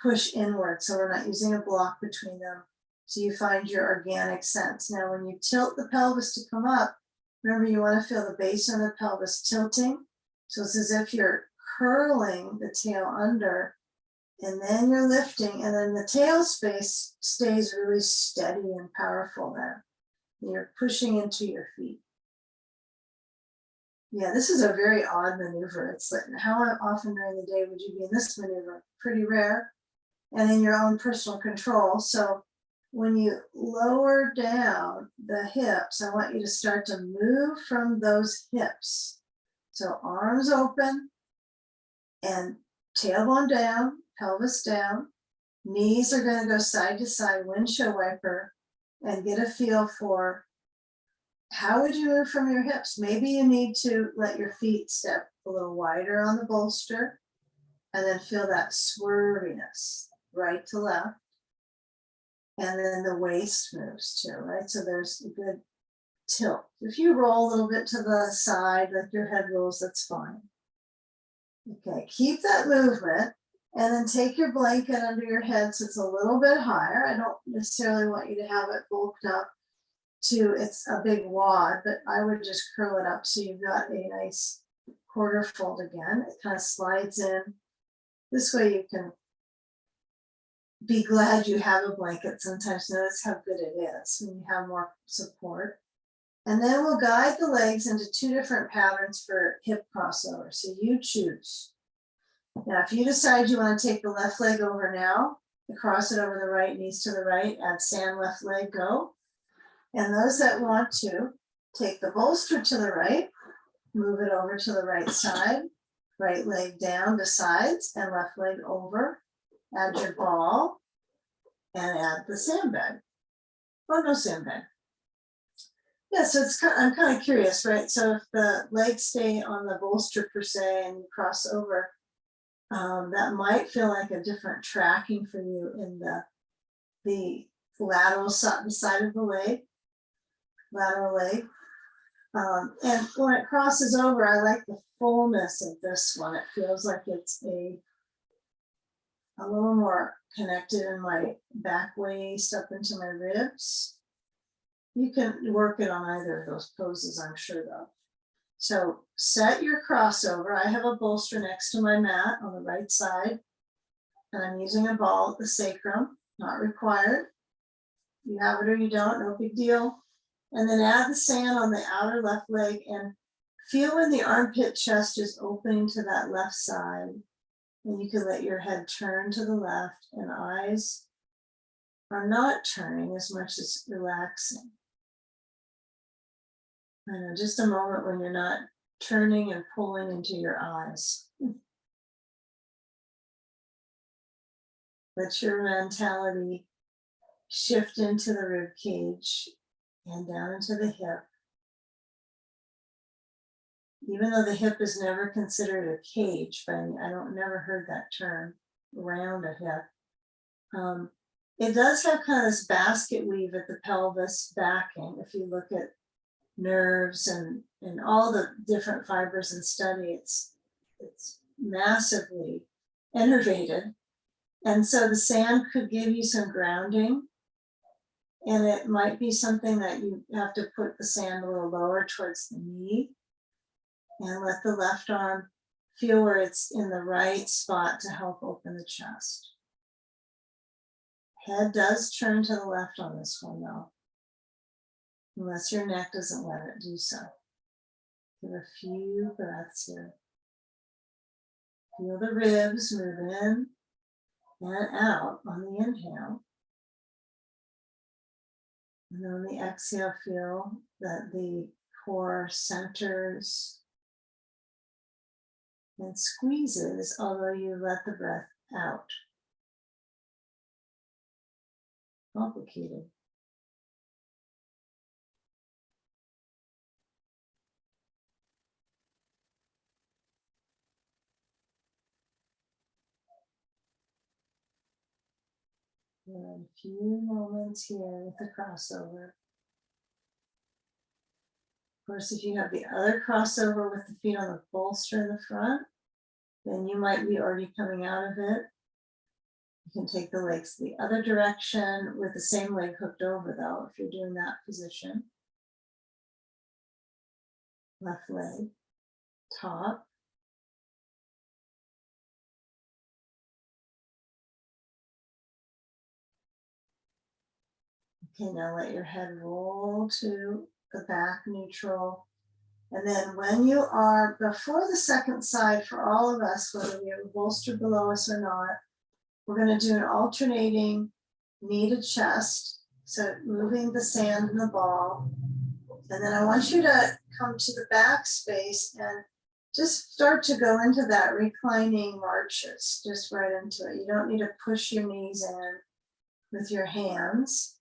push inward. So we're not using a block between them. So you find your organic sense. Now, when you tilt the pelvis to come up, remember, you want to feel the base of the pelvis tilting. So it's as if you're curling the tail under, and then you're lifting, and then the tail space stays really steady and powerful there. And you're pushing into your feet. Yeah, this is a very odd maneuver. It's like, how often during the day would you be in this maneuver? Pretty rare, and in your own personal control. So when you lower down the hips, I want you to start to move from those hips. So arms open and tailbone down, pelvis down. Knees are going to go side to side, windshield wiper, and get a feel for how would you move from your hips. Maybe you need to let your feet step a little wider on the bolster, and then feel that swerviness, right to left. And then the waist moves too, right? So there's a good tilt. If you roll a little bit to the side, like your head rolls, that's fine. Okay, keep that movement, and then take your blanket under your head so it's a little bit higher. I don't necessarily want you to have it bulked up to it's a big wad, but I would just curl it up so you've got a nice quarter fold again. It kind of slides in. This way you can be glad you have a blanket. Sometimes notice how good it is when you have more support. And then we'll guide the legs into 2 different patterns for hip crossover. So you choose. Now, if you decide you want to take the left leg over now, cross it over the right, knees to the right, add stand, left leg, go. And those that want to take the bolster to the right, move it over to the right side, right leg down to sides and left leg over. Add your ball and add the sandbag. Or no sandbag. Yeah, so I'm kind of curious, right? So if the legs stay on the bolster per se and you cross over, that might feel like a different tracking for you in the lateral side of the leg, lateral leg. And when it crosses over, I like the fullness of this one. It feels like it's a little more connected in my back waist up into my ribs. You can work it on either of those poses, I'm sure, though. So set your crossover. I have a bolster next to my mat on the right side, and I'm using a ball at the sacrum. not required. You have it or you don't, no big deal. And then add the sand on the outer left leg and feel when the armpit chest is opening to that left side. And you can let your head turn to the left and eyes are not turning as much as relaxing. I know, just a moment when you're not turning and pulling into your eyes. Let your mentality shift into the rib cage and down into the hip. Even though the hip is never considered a cage, but I don't never heard that term around a hip. It does have kind of this basket weave at the pelvis backing. If you look at nerves and all the different fibers in study, it's massively innervated. And so the sand could give you some grounding. And it might be something that you have to put the sand a little lower towards the knee and let the left arm feel where it's in the right spot to help open the chest. Head does turn to the left on this one though, unless your neck doesn't let it do so. Give a few breaths here. Feel the ribs move in and out on the inhale. And on the exhale, feel that the core centers and squeezes, although you let the breath out. Complicated. And a few moments here with the crossover. Of course, if you have the other crossover with the feet on the bolster in the front, then you might be already coming out of it. You can take the legs the other direction with the same leg hooked over though, if you're doing that position. Left leg, top. Okay, now let your head roll to the back neutral. And then when you are before the second side, for all of us, whether we have a bolster below us or not, we're going to do an alternating kneaded chest. So moving the sand and the ball. And then I want you to come to the back space and just start to go into that reclining marches, just right into it. You don't need to push your knees in with your hands,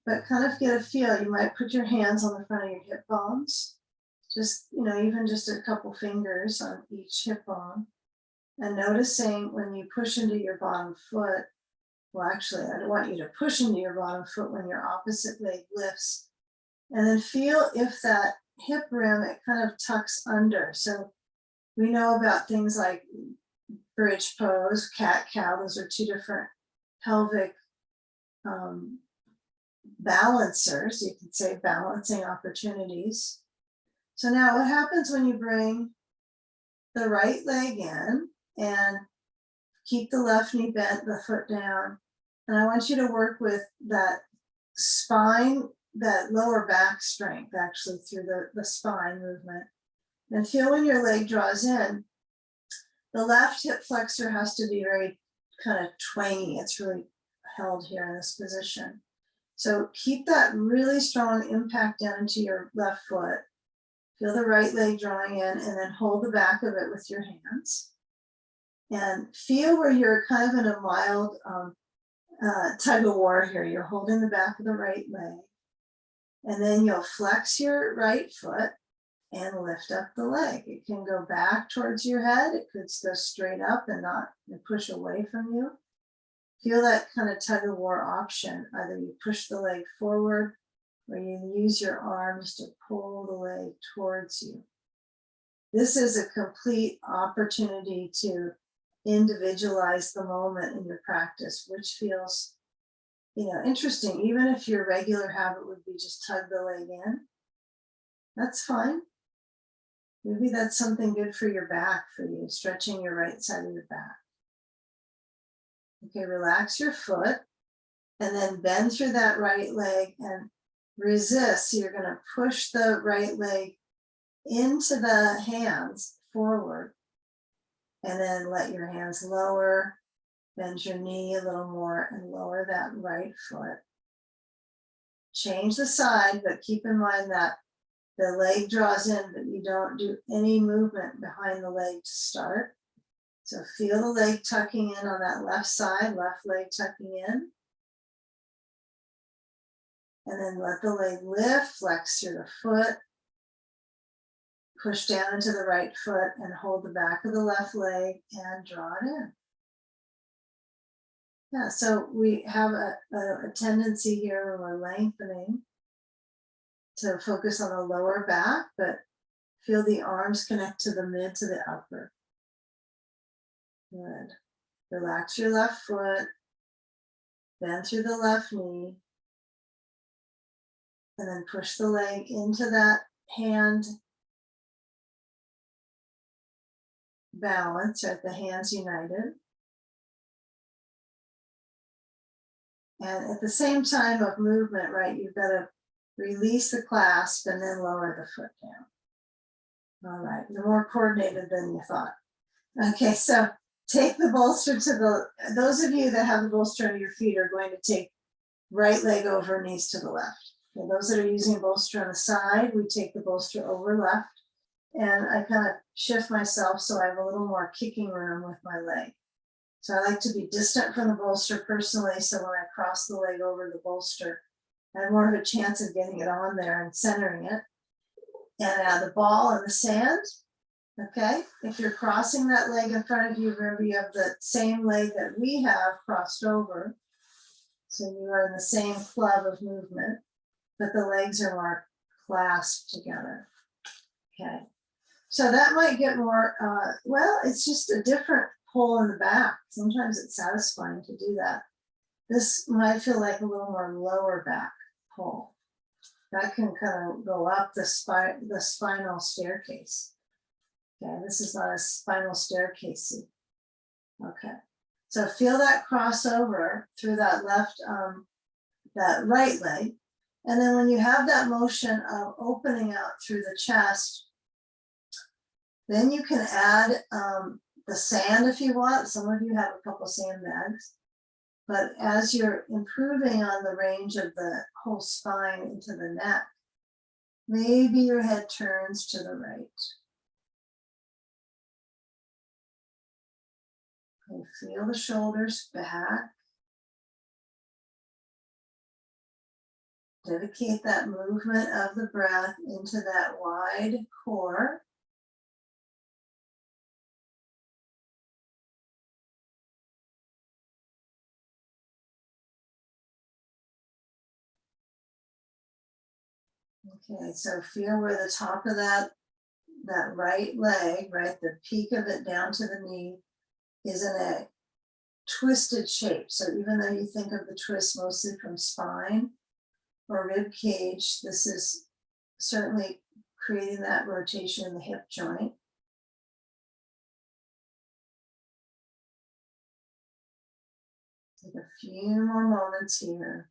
but kind of get a feel. You might put your hands on the front of your hip bones. Just, even just a couple fingers on each hip bone, and noticing when you push into your bottom foot. Well, actually, I don't want you to push into your bottom foot when your opposite leg lifts, and then feel if that hip rim, it kind of tucks under. So we know about things like bridge pose, cat cow. Those are two different pelvic balancers. You could say balancing opportunities. So now what happens when you bring the right leg in and keep the left knee bent, the foot down. And I want you to work with that spine, that lower back strength actually through the spine movement. And feel when your leg draws in, the left hip flexor has to be very kind of twangy. It's really held here in this position. So keep that really strong impact down into your left foot. Feel the right leg drawing in and then hold the back of it with your hands. And feel where you're kind of in a mild tug of war here. You're holding the back of the right leg. And then you'll flex your right foot and lift up the leg. It can go back towards your head. It could go straight up and not push away from you. Feel that kind of tug of war option. Either you push the leg forward or you use your arms to pull the leg towards you. This is a complete opportunity to individualize the moment in your practice, which feels, interesting. Even if your regular habit would be just tug the leg in, that's fine. Maybe that's something good for your back, for you, stretching your right side of your back. Okay, relax your foot. and then bend through that right leg and resist. So you're going to push the right leg into the hands forward, and then let your hands lower, bend your knee a little more and lower that right foot. Change the side, but keep in mind that the leg draws in, but you don't do any movement behind the leg to start. So feel the leg tucking in on that left side, left leg tucking in. And then let the leg lift, flex through the foot, push down into the right foot and hold the back of the left leg and draw it in. Yeah, so we have a tendency here when we're lengthening to focus on the lower back, but feel the arms connect to the mid to the upper. Good. Relax your left foot, bend through the left knee, and then push the leg into that hand balance, right? The hands united. And at the same time of movement, right, you've got to release the clasp and then lower the foot down. All right, you're more coordinated than you thought. Okay, so take the bolster to the, those of you that have the bolster on your feet are going to take right leg over, knees to the left. Okay, those that are using bolster on the side, we take the bolster over left. And I kind of shift myself so I have a little more kicking room with my leg. So I like to be distant from the bolster personally, so when I cross the leg over the bolster, I have more of a chance of getting it on there and centering it. And the ball in the sand, okay? If you're crossing that leg in front of you, remember you have the same leg that we have crossed over. So you are in the same club of movement, but the legs are more clasped together, okay? So that might get more, well, it's just a different pull in the back. Sometimes it's satisfying to do that. This might feel like a little more lower back pull. That can kind of go up the spinal staircase. Okay, this is not a spinal staircase. Okay, so feel that crossover through that left, that right leg. And then when you have that motion of opening out through the chest, then you can add the sand if you want. Some of you have a couple sandbags. But as you're improving on the range of the whole spine into the neck, maybe your head turns to the right. Okay, feel the shoulders back. Dedicate that movement of the breath into that wide core. Okay, so feel where the top of that right leg, right, the peak of it down to the knee is in a twisted shape. So even though you think of the twist mostly from spine or rib cage, this is certainly creating that rotation in the hip joint. Take a few more moments here.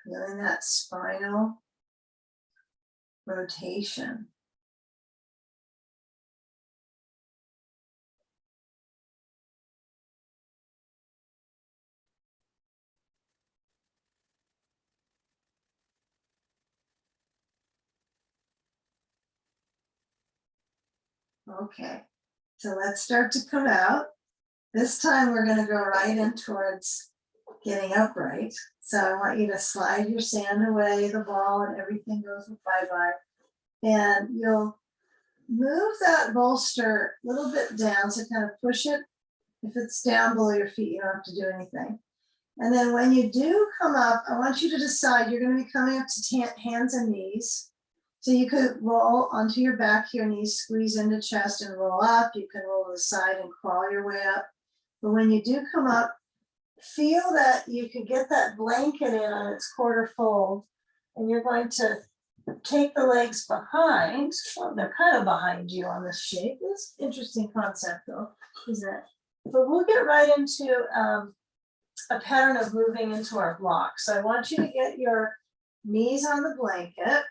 Feeling that spinal rotation. Okay, so let's start to come out. This time we're going to go right in towards getting upright. So I want you to slide your sand away, the ball and everything goes bye-bye. And you'll move that bolster a little bit down, so kind of push it. If it's down below your feet, you don't have to do anything. And then when you do come up, I want you to decide you're going to be coming up to hands and knees. So you could roll onto your back here, knees squeeze into chest and roll up. You can roll to the side and crawl your way up. But when you do come up, feel that you can get that blanket in on its quarter fold, and you're going to take the legs behind. Well, they're kind of behind you on this shape. This interesting concept though, isn't it? But we'll get right into a pattern of moving into our block. So I want you to get your knees on the blanket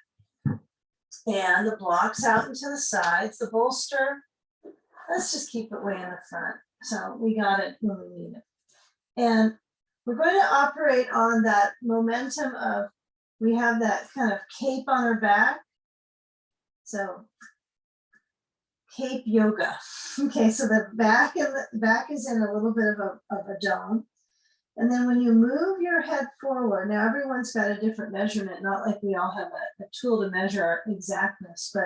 and the blocks out into the sides. The bolster, let's just keep it way in the front. So we got it when we need it. And we're going to operate on that momentum of, we have that kind of cape on our back. So cape yoga. Okay, so the back is in a little bit of a dome. And then when you move your head forward, now everyone's got a different measurement, not like we all have a tool to measure our exactness, but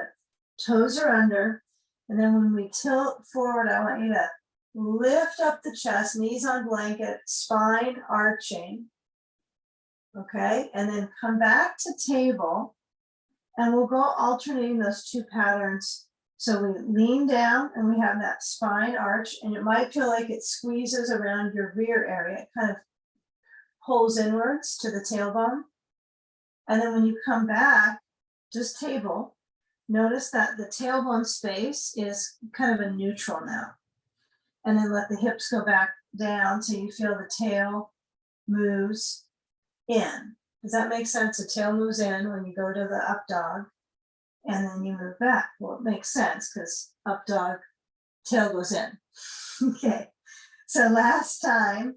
toes are under. And then when we tilt forward, I want you to lift up the chest, knees on blanket, spine arching. Okay, and then come back to table, and we'll go alternating those two patterns. So we lean down and we have that spine arch, and it might feel like it squeezes around your rear area. It kind of pulls inwards to the tailbone. And then when you come back, just table, notice that the tailbone space is kind of a neutral now. And then let the hips go back down so you feel the tail moves in. Does that make sense? The tail moves in when you go to the up dog, and then you move back. Well, it makes sense because up dog, tail goes in. Okay, so last time,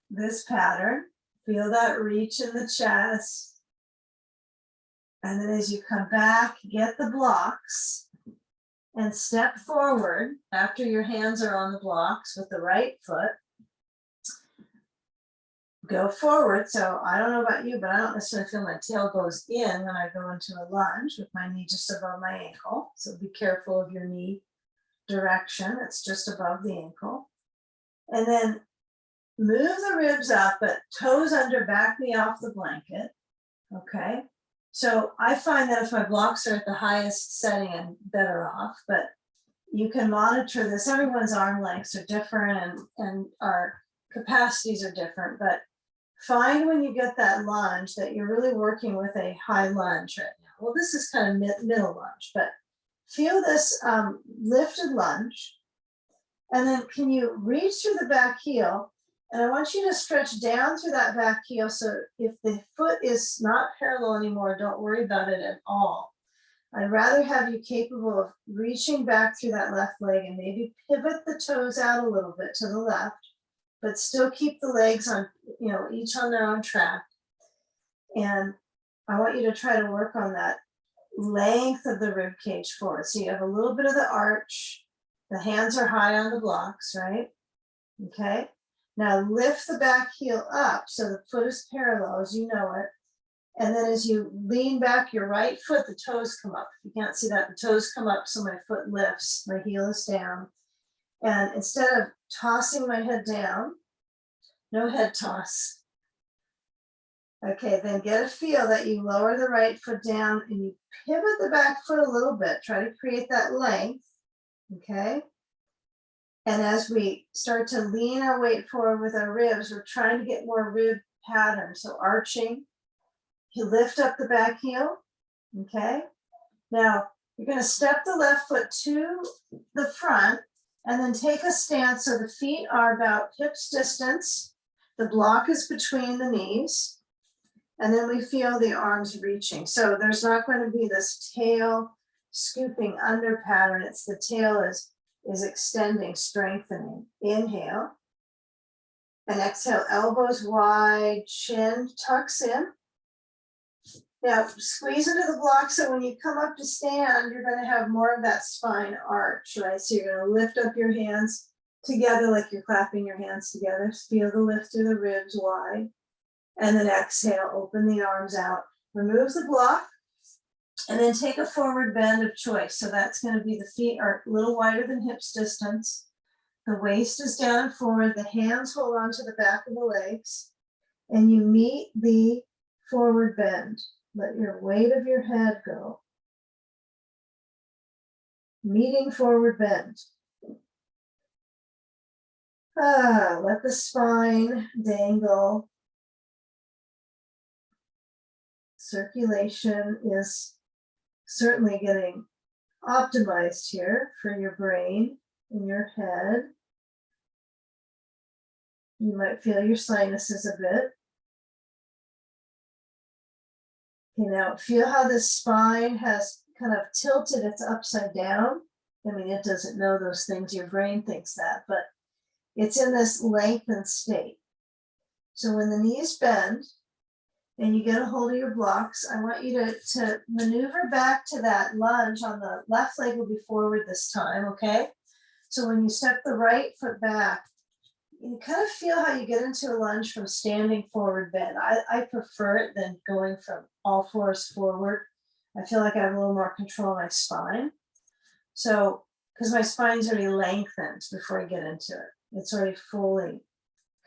this pattern, feel that reach in the chest. And then as you come back, get the blocks and step forward after your hands are on the blocks with the right foot. Go forward. So I don't know about you, but I don't necessarily feel my tail goes in when I go into a lunge with my knee just above my ankle. So be careful of your knee direction. It's just above the ankle. And then move the ribs up, but toes under, back knee off the blanket. Okay. So I find that if my blocks are at the highest setting, I'm better off, but you can monitor this. Everyone's arm lengths are different and our capacities are different, but find when you get that lunge that you're really working with a high lunge right now. Well, this is kind of middle lunge, but feel this lifted lunge. And then can you reach through the back heel? And I want you to stretch down through that back heel. So if the foot is not parallel anymore, don't worry about it at all. I'd rather have you capable of reaching back through that left leg and maybe pivot the toes out a little bit to the left, but still keep the legs on, each on their own track. And I want you to try to work on that length of the rib cage forward. So you have a little bit of the arch, the hands are high on the blocks, right? Okay. Now lift the back heel up so the foot is parallel as you know it. And then as you lean back your right foot, the toes come up. If you can't see that, the toes come up so my foot lifts, my heel is down. And instead of tossing my head down, no head toss. Okay, then get a feel that you lower the right foot down and you pivot the back foot a little bit. Try to create that length, okay? And as we start to lean our weight forward with our ribs, we're trying to get more rib pattern. So arching, you lift up the back heel, okay? Now, you're gonna step the left foot to the front and then take a stance so the feet are about hips distance. The block is between the knees. And then we feel the arms reaching. So there's not going to be this tail scooping under pattern. It's the tail is extending, strengthening. Inhale. And exhale, elbows wide, chin tucks in. Now squeeze into the block so when you come up to stand, you're going to have more of that spine arch, right? So you're going to lift up your hands together like you're clapping your hands together. Feel the lift through the ribs wide. And then exhale, open the arms out, remove the block, and then take a forward bend of choice. So that's going to be the feet are a little wider than hips distance. The waist is down and forward. The hands hold on to the back of the legs. And you meet the forward bend. Let your weight of your head go. Meeting forward bend. Let the spine dangle. Circulation is certainly getting optimized here for your brain and your head. You might feel your sinuses a bit. Okay, now feel how the spine has kind of tilted, it's upside down. I mean, it doesn't know those things, your brain thinks that, but it's in this lengthened state. So when the knees bend and you get a hold of your blocks, I want you to maneuver back to that lunge. On the left leg will be forward this time, okay? So when you step the right foot back, you kind of feel how you get into a lunge from standing forward bend. I prefer it than going from all fours forward. I feel like I have a little more control of my spine. So, because my spine's already lengthened before I get into it. It's already fully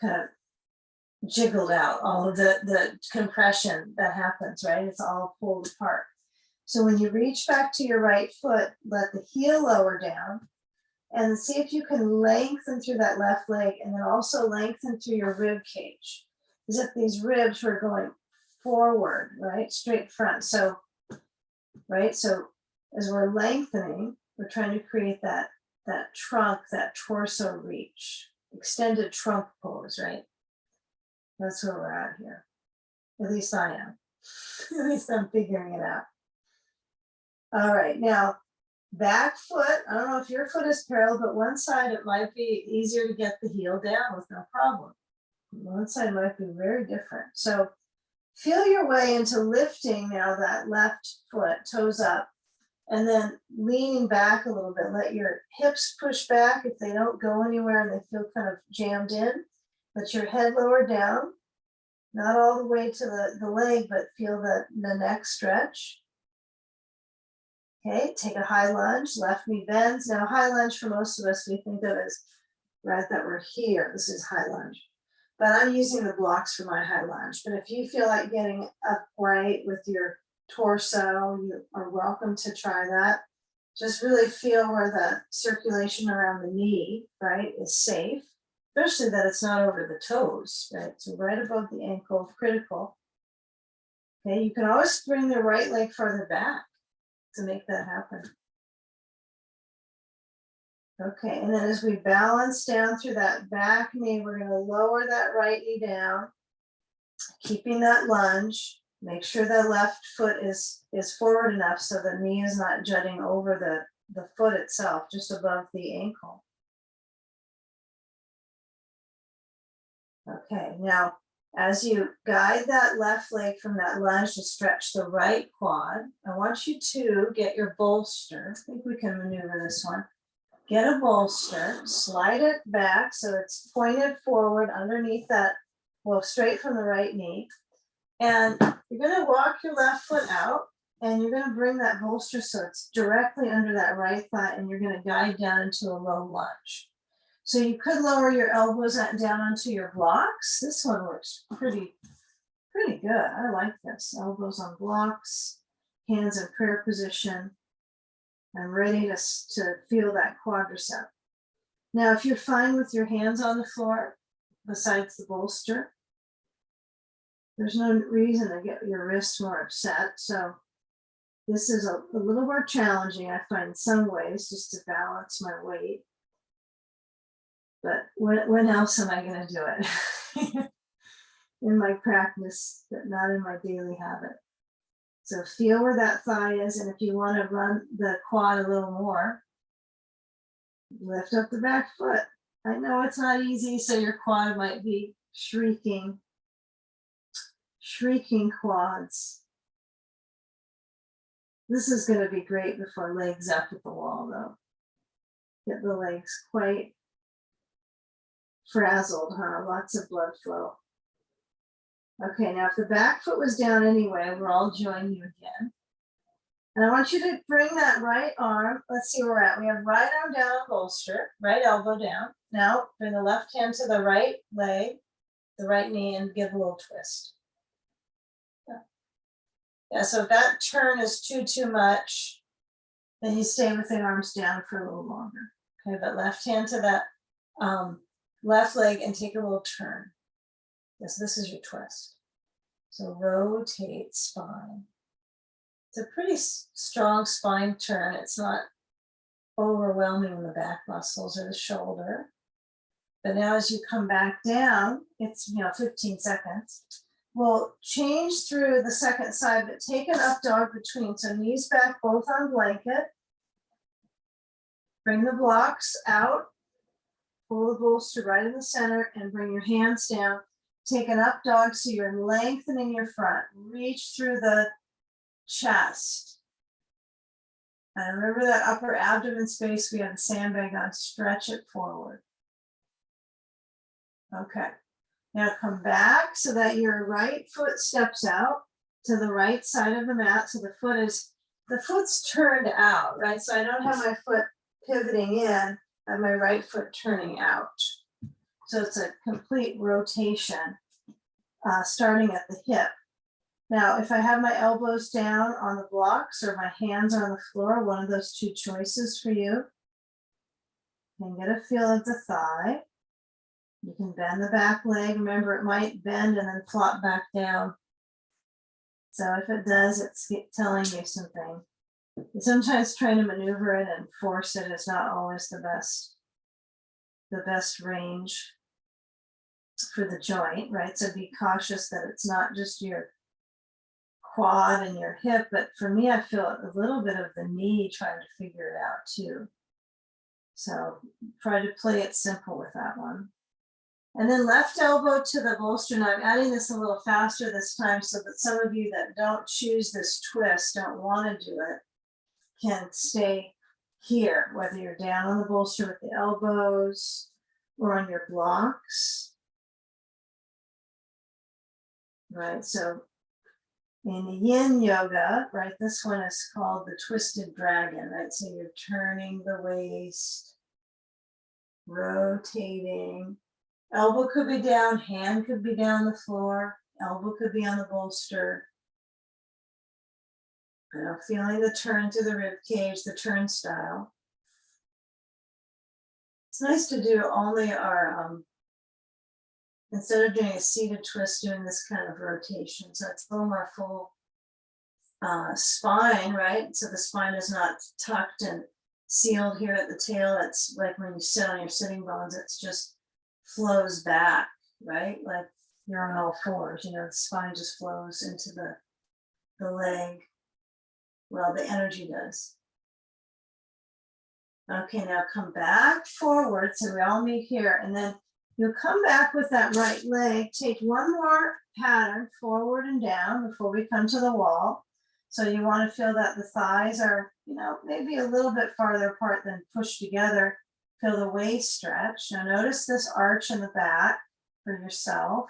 kind of jiggled out, all of the compression that happens, right? It's all pulled apart. So when you reach back to your right foot, let the heel lower down and see if you can lengthen through that left leg and then also lengthen through your rib cage. As if these ribs were going forward, right? Straight front. So, right? So as we're lengthening, we're trying to create that trunk, that torso reach, extended trunk pose, right? That's where we're at here. At least I am. At least I'm figuring it out. All right, now back foot. I don't know if your foot is parallel, but one side it might be easier to get the heel down with no problem. One side might be very different. So feel your way into lifting now that left foot, toes up, and then leaning back a little bit. Let your hips push back if they don't go anywhere and they feel kind of jammed in. Let your head lower down, not all the way to the leg, but feel the neck stretch. Okay, take a high lunge, left knee bends. Now high lunge for most of us, we think of as right that we're here. This is high lunge. But I'm using the blocks for my high lunge. But if you feel like getting upright with your torso, you are welcome to try that. Just really feel where the circulation around the knee, right, is safe, especially that it's not over the toes, right? So right above the ankle, critical. Okay, you can always bring the right leg further back to make that happen. Okay, and then as we balance down through that back knee, we're going to lower that right knee down, keeping that lunge. Make sure the left foot is forward enough so the knee is not jutting over the foot itself, just above the ankle. Okay, now as you guide that left leg from that lunge to stretch the right quad, I want you to get your bolster. I think we can maneuver this one. Get a bolster, slide it back so it's pointed forward underneath that, well, straight from the right knee. And you're going to walk your left foot out and you're going to bring that bolster so it's directly under that right thigh and you're going to guide down into a low lunge. So you could lower your elbows down onto your blocks. This one works pretty good. I like this. Elbows on blocks, hands in prayer position. I'm ready to feel that quadricep. Now, if you're fine with your hands on the floor, besides the bolster, there's no reason to get your wrists more upset. So this is a little more challenging, I find, in some ways, just to balance my weight. But when else am I going to do it? In my practice, but not in my daily habit. So feel where that thigh is, and if you want to run the quad a little more, lift up the back foot. I know it's not easy, so your quad might be shrieking quads. This is going to be great before legs up at the wall, though. Get the legs quite frazzled, huh? Lots of blood flow. Okay, now if the back foot was down anyway, we'll all join you again. And I want you to bring that right arm. Let's see where we're at. We have right arm down on bolster, right elbow down. Now bring the left hand to the right leg, the right knee, and give a little twist. Yeah, so if that turn is too much, then you stay with the arms down for a little longer. Okay, but left hand to that left leg and take a little turn. Yes, this is your twist. So rotate spine. It's a pretty strong spine turn. It's not overwhelming in the back muscles or the shoulder. But now as you come back down, it's 15 seconds. We'll change through the second side, but take an up dog between. So knees back, both on blanket. Bring the blocks out. Pull the bolster right in the center and bring your hands down. Take an up dog so you're lengthening your front. Reach through the chest. And remember that upper abdomen space, we have the sandbag on, stretch it forward. Okay, now come back so that your right foot steps out to the right side of the mat. So the foot's turned out, right? So I don't have my foot pivoting in, I have my right foot turning out. So it's a complete rotation, starting at the hip. Now, if I have my elbows down on the blocks or my hands on the floor, one of those two choices for you. You can get a feel of the thigh. You can bend the back leg. Remember, it might bend and then flop back down. So if it does, it's telling you something. Sometimes trying to maneuver it and force it is not always the best range for the joint, right? So be cautious that it's not just your quad and your hip, but for me, I feel a little bit of the knee trying to figure it out too. So try to play it simple with that one. And then left elbow to the bolster. Now I'm adding this a little faster this time so that some of you that don't choose this twist, don't want to do it, can stay here, whether you're down on the bolster with the elbows or on your blocks. Right, so in yin yoga, right, this one is called the twisted dragon, right? So you're turning the waist, rotating. Elbow could be down, hand could be down the floor, elbow could be on the bolster. Feeling the turn to the rib cage, the turnstile. It's nice to do only our, instead of doing a seated twist, doing this kind of rotation. So it's a little more full spine, right? So the spine is not tucked and sealed here at the tail. It's like when you sit on your sitting bones, it's just flows back, right? Like you're on all fours, the spine just flows into the leg. Well, the energy does. Okay, now come back forward. So we all meet here, and then you'll come back with that right leg. Take one more pattern forward and down before we come to the wall. So you want to feel that the thighs are, maybe a little bit farther apart than pushed together. Feel the waist stretch. Now notice this arch in the back for yourself.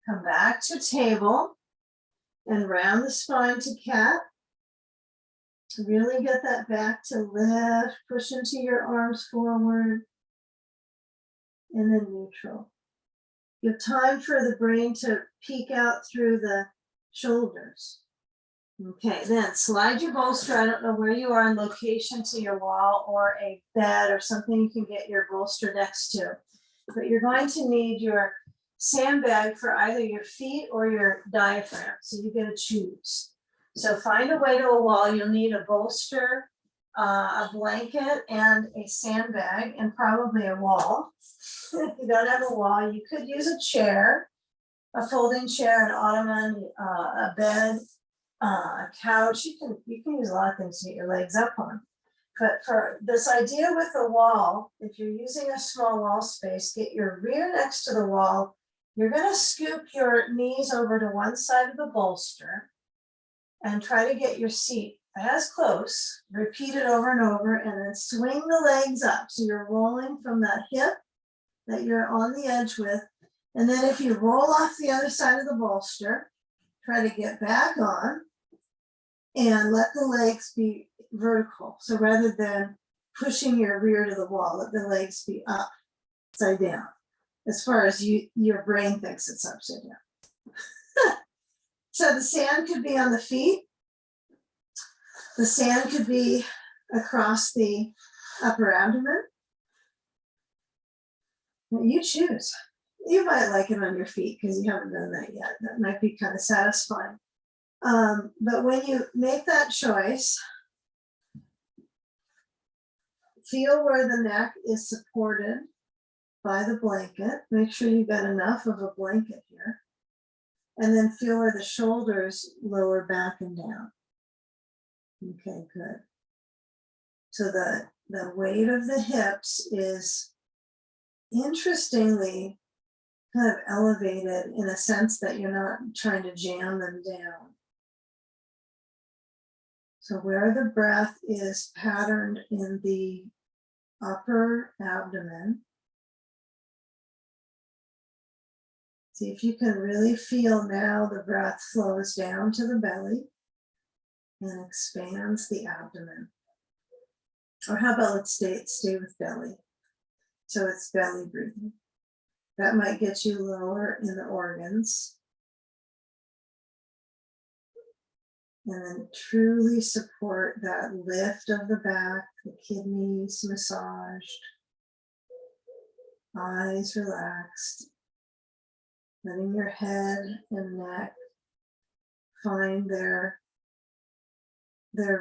Come back to table and round the spine to cat. Really get that back to lift, push into your arms forward, and then neutral. Give time for the brain to peek out through the shoulders. Okay, then slide your bolster. I don't know where you are in location to your wall or a bed or something you can get your bolster next to, but you're going to need your sandbag for either your feet or your diaphragm, so you get to choose. So find a way to a wall. You'll need a bolster, a blanket, and a sandbag, and probably a wall. If you don't have a wall, you could use a chair, a folding chair, an ottoman, a bed, a couch. You can use a lot of things to get your legs up on. But for this idea with a wall, if you're using a small wall space, get your rear next to the wall. You're going to scoop your knees over to one side of the bolster and try to get your seat as close. Repeat it over and over, and then swing the legs up. So you're rolling from that hip that you're on the edge with. And then if you roll off the other side of the bolster, try to get back on and let the legs be vertical. So rather than pushing your rear to the wall, let the legs be up, upside down. As far as your brain thinks it's upside down. So the sand could be on the feet. The sand could be across the upper abdomen. You choose. You might like it on your feet because you haven't done that yet. That might be kind of satisfying. But when you make that choice, feel where the neck is supported by the blanket. Make sure you've got enough of a blanket here. And then feel where the shoulders lower back and down. Okay, good. So the weight of the hips is interestingly kind of elevated in a sense that you're not trying to jam them down. So where the breath is patterned in the upper abdomen, see if you can really feel now the breath flows down to the belly and expands the abdomen. Or how about let's stay with belly. So it's belly breathing. That might get you lower in the organs. And then truly support that lift of the back, the kidneys massaged, eyes relaxed, letting your head and neck find their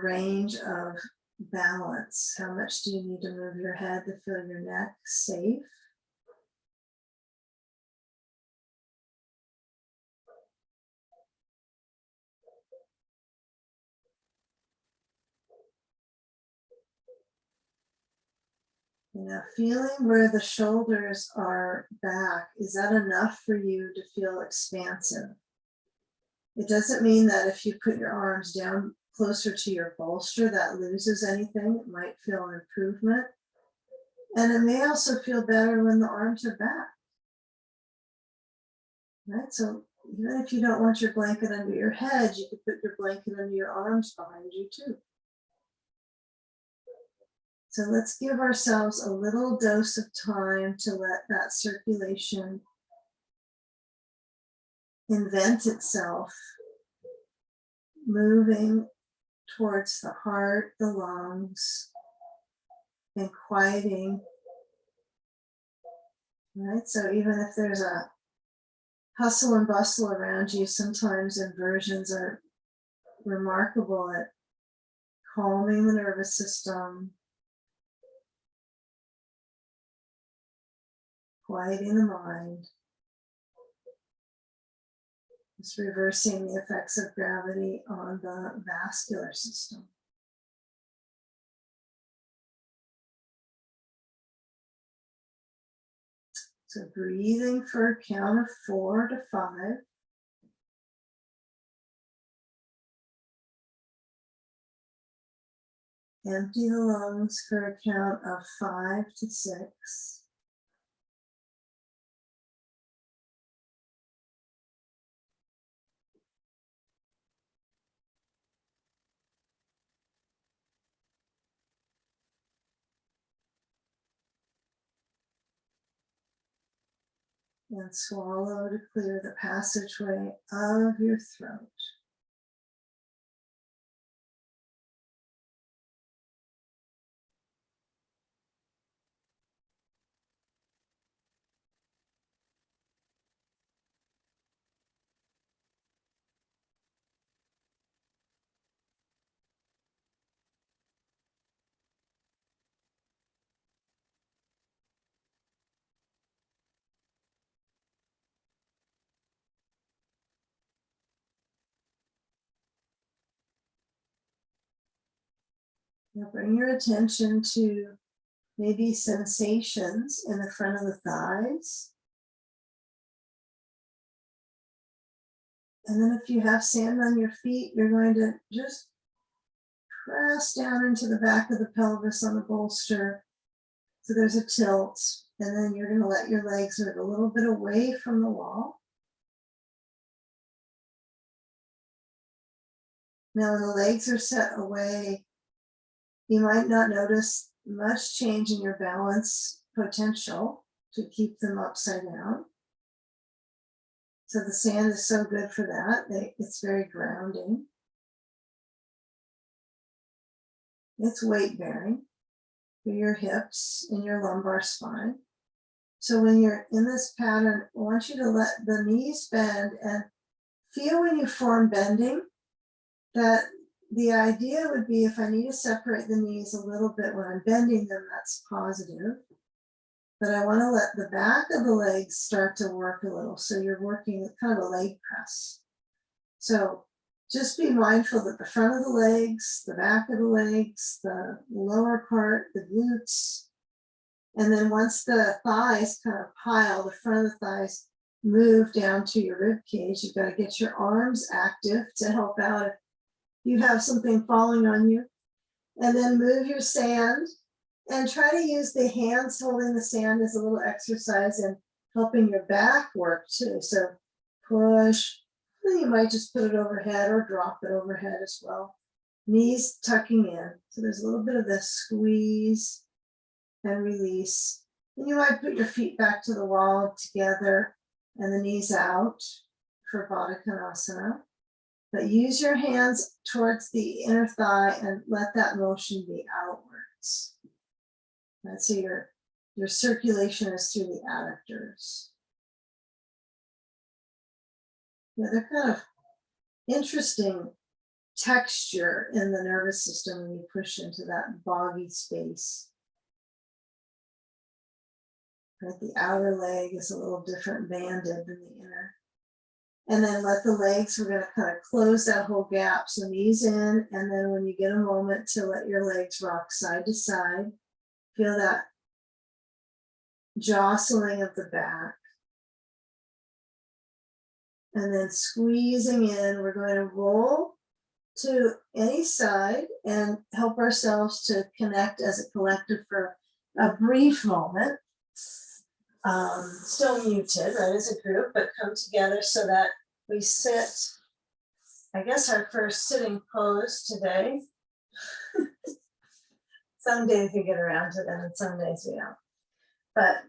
range of balance. How much do you need to move your head to feel your neck safe? Now, feeling where the shoulders are back, is that enough for you to feel expansive? It doesn't mean that if you put your arms down closer to your bolster, that loses anything. It might feel an improvement. And it may also feel better when the arms are back. Right? So even if you don't want your blanket under your head, you could put your blanket under your arms behind you too. So let's give ourselves a little dose of time to let that circulation invent itself, moving towards the heart, the lungs, and quieting. Right? So even if there's a hustle and bustle around you, sometimes inversions are remarkable at calming the nervous system, quieting the mind, just reversing the effects of gravity on the vascular system. So breathing for a count of 4 to 5. Empty the lungs for a count of 5 to 6. And swallow to clear the passageway of your throat. Now bring your attention to maybe sensations in the front of the thighs. And then if you have sand on your feet, you're going to just press down into the back of the pelvis on the bolster. So there's a tilt, and then you're going to let your legs move a little bit away from the wall. Now when the legs are set away, you might not notice much change in your balance potential to keep them upside down. So the sand is so good for that. It's very grounding. It's weight bearing for your hips and your lumbar spine. So when you're in this pattern, I want you to let the knees bend and feel when you form bending that the idea would be if I need to separate the knees a little bit when I'm bending them, that's positive. but I want to let the back of the legs start to work a little. So you're working with kind of a leg press. So just be mindful that the front of the legs, the back of the legs, the lower part, the glutes, and then once the thighs kind of pile, the front of the thighs move down to your rib cage, you've got to get your arms active to help out if you have something falling on you. And then move your sand and try to use the hands holding the sand as a little exercise and helping your back work too. So push, then you might just put it overhead or drop it overhead as well. Knees tucking in. So there's a little bit of this squeeze and release. And you might put your feet back to the wall together and the knees out for Baddha Konasana. But use your hands towards the inner thigh and let that motion be outwards. And so your circulation is through the adductors. Yeah, they're kind of interesting texture in the nervous system when you push into that boggy space. Right, the outer leg is a little different banded than the inner. And then let the legs, we're going to kind of close that whole gap. So knees in, and then when you get a moment to let your legs rock side to side, feel that jostling of the back. And then squeezing in, we're going to roll to any side and help ourselves to connect as a collective for a brief moment. Still muted, right, as a group, but come together so that we sit, I guess our first sitting pose today. Some days we get around to them and some days we don't. But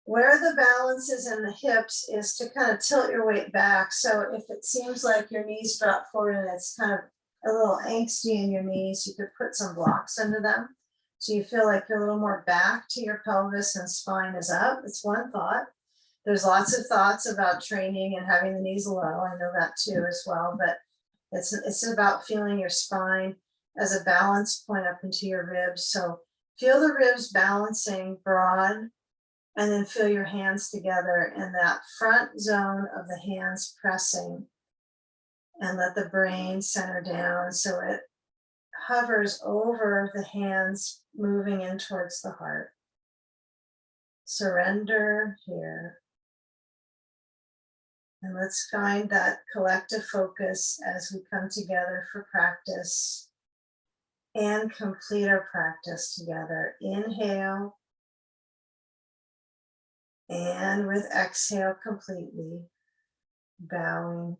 where the balance is in the hips is to kind of tilt your weight back. So if it seems like your knees drop forward and it's kind of a little angsty in your knees, you could put some blocks under them. So you feel like you're a little more back to your pelvis and spine is up. It's one thought. There's lots of thoughts about training and having the knees low. I know that too as well, but it's about feeling your spine as a balance point up into your ribs. So feel the ribs balancing broad, and then feel your hands together in that front zone of the hands pressing, and let the brain center down so it hovers over the hands moving in towards the heart. Surrender here. And let's find that collective focus as we come together for practice and complete our practice together. Inhale. And with exhale completely, bowing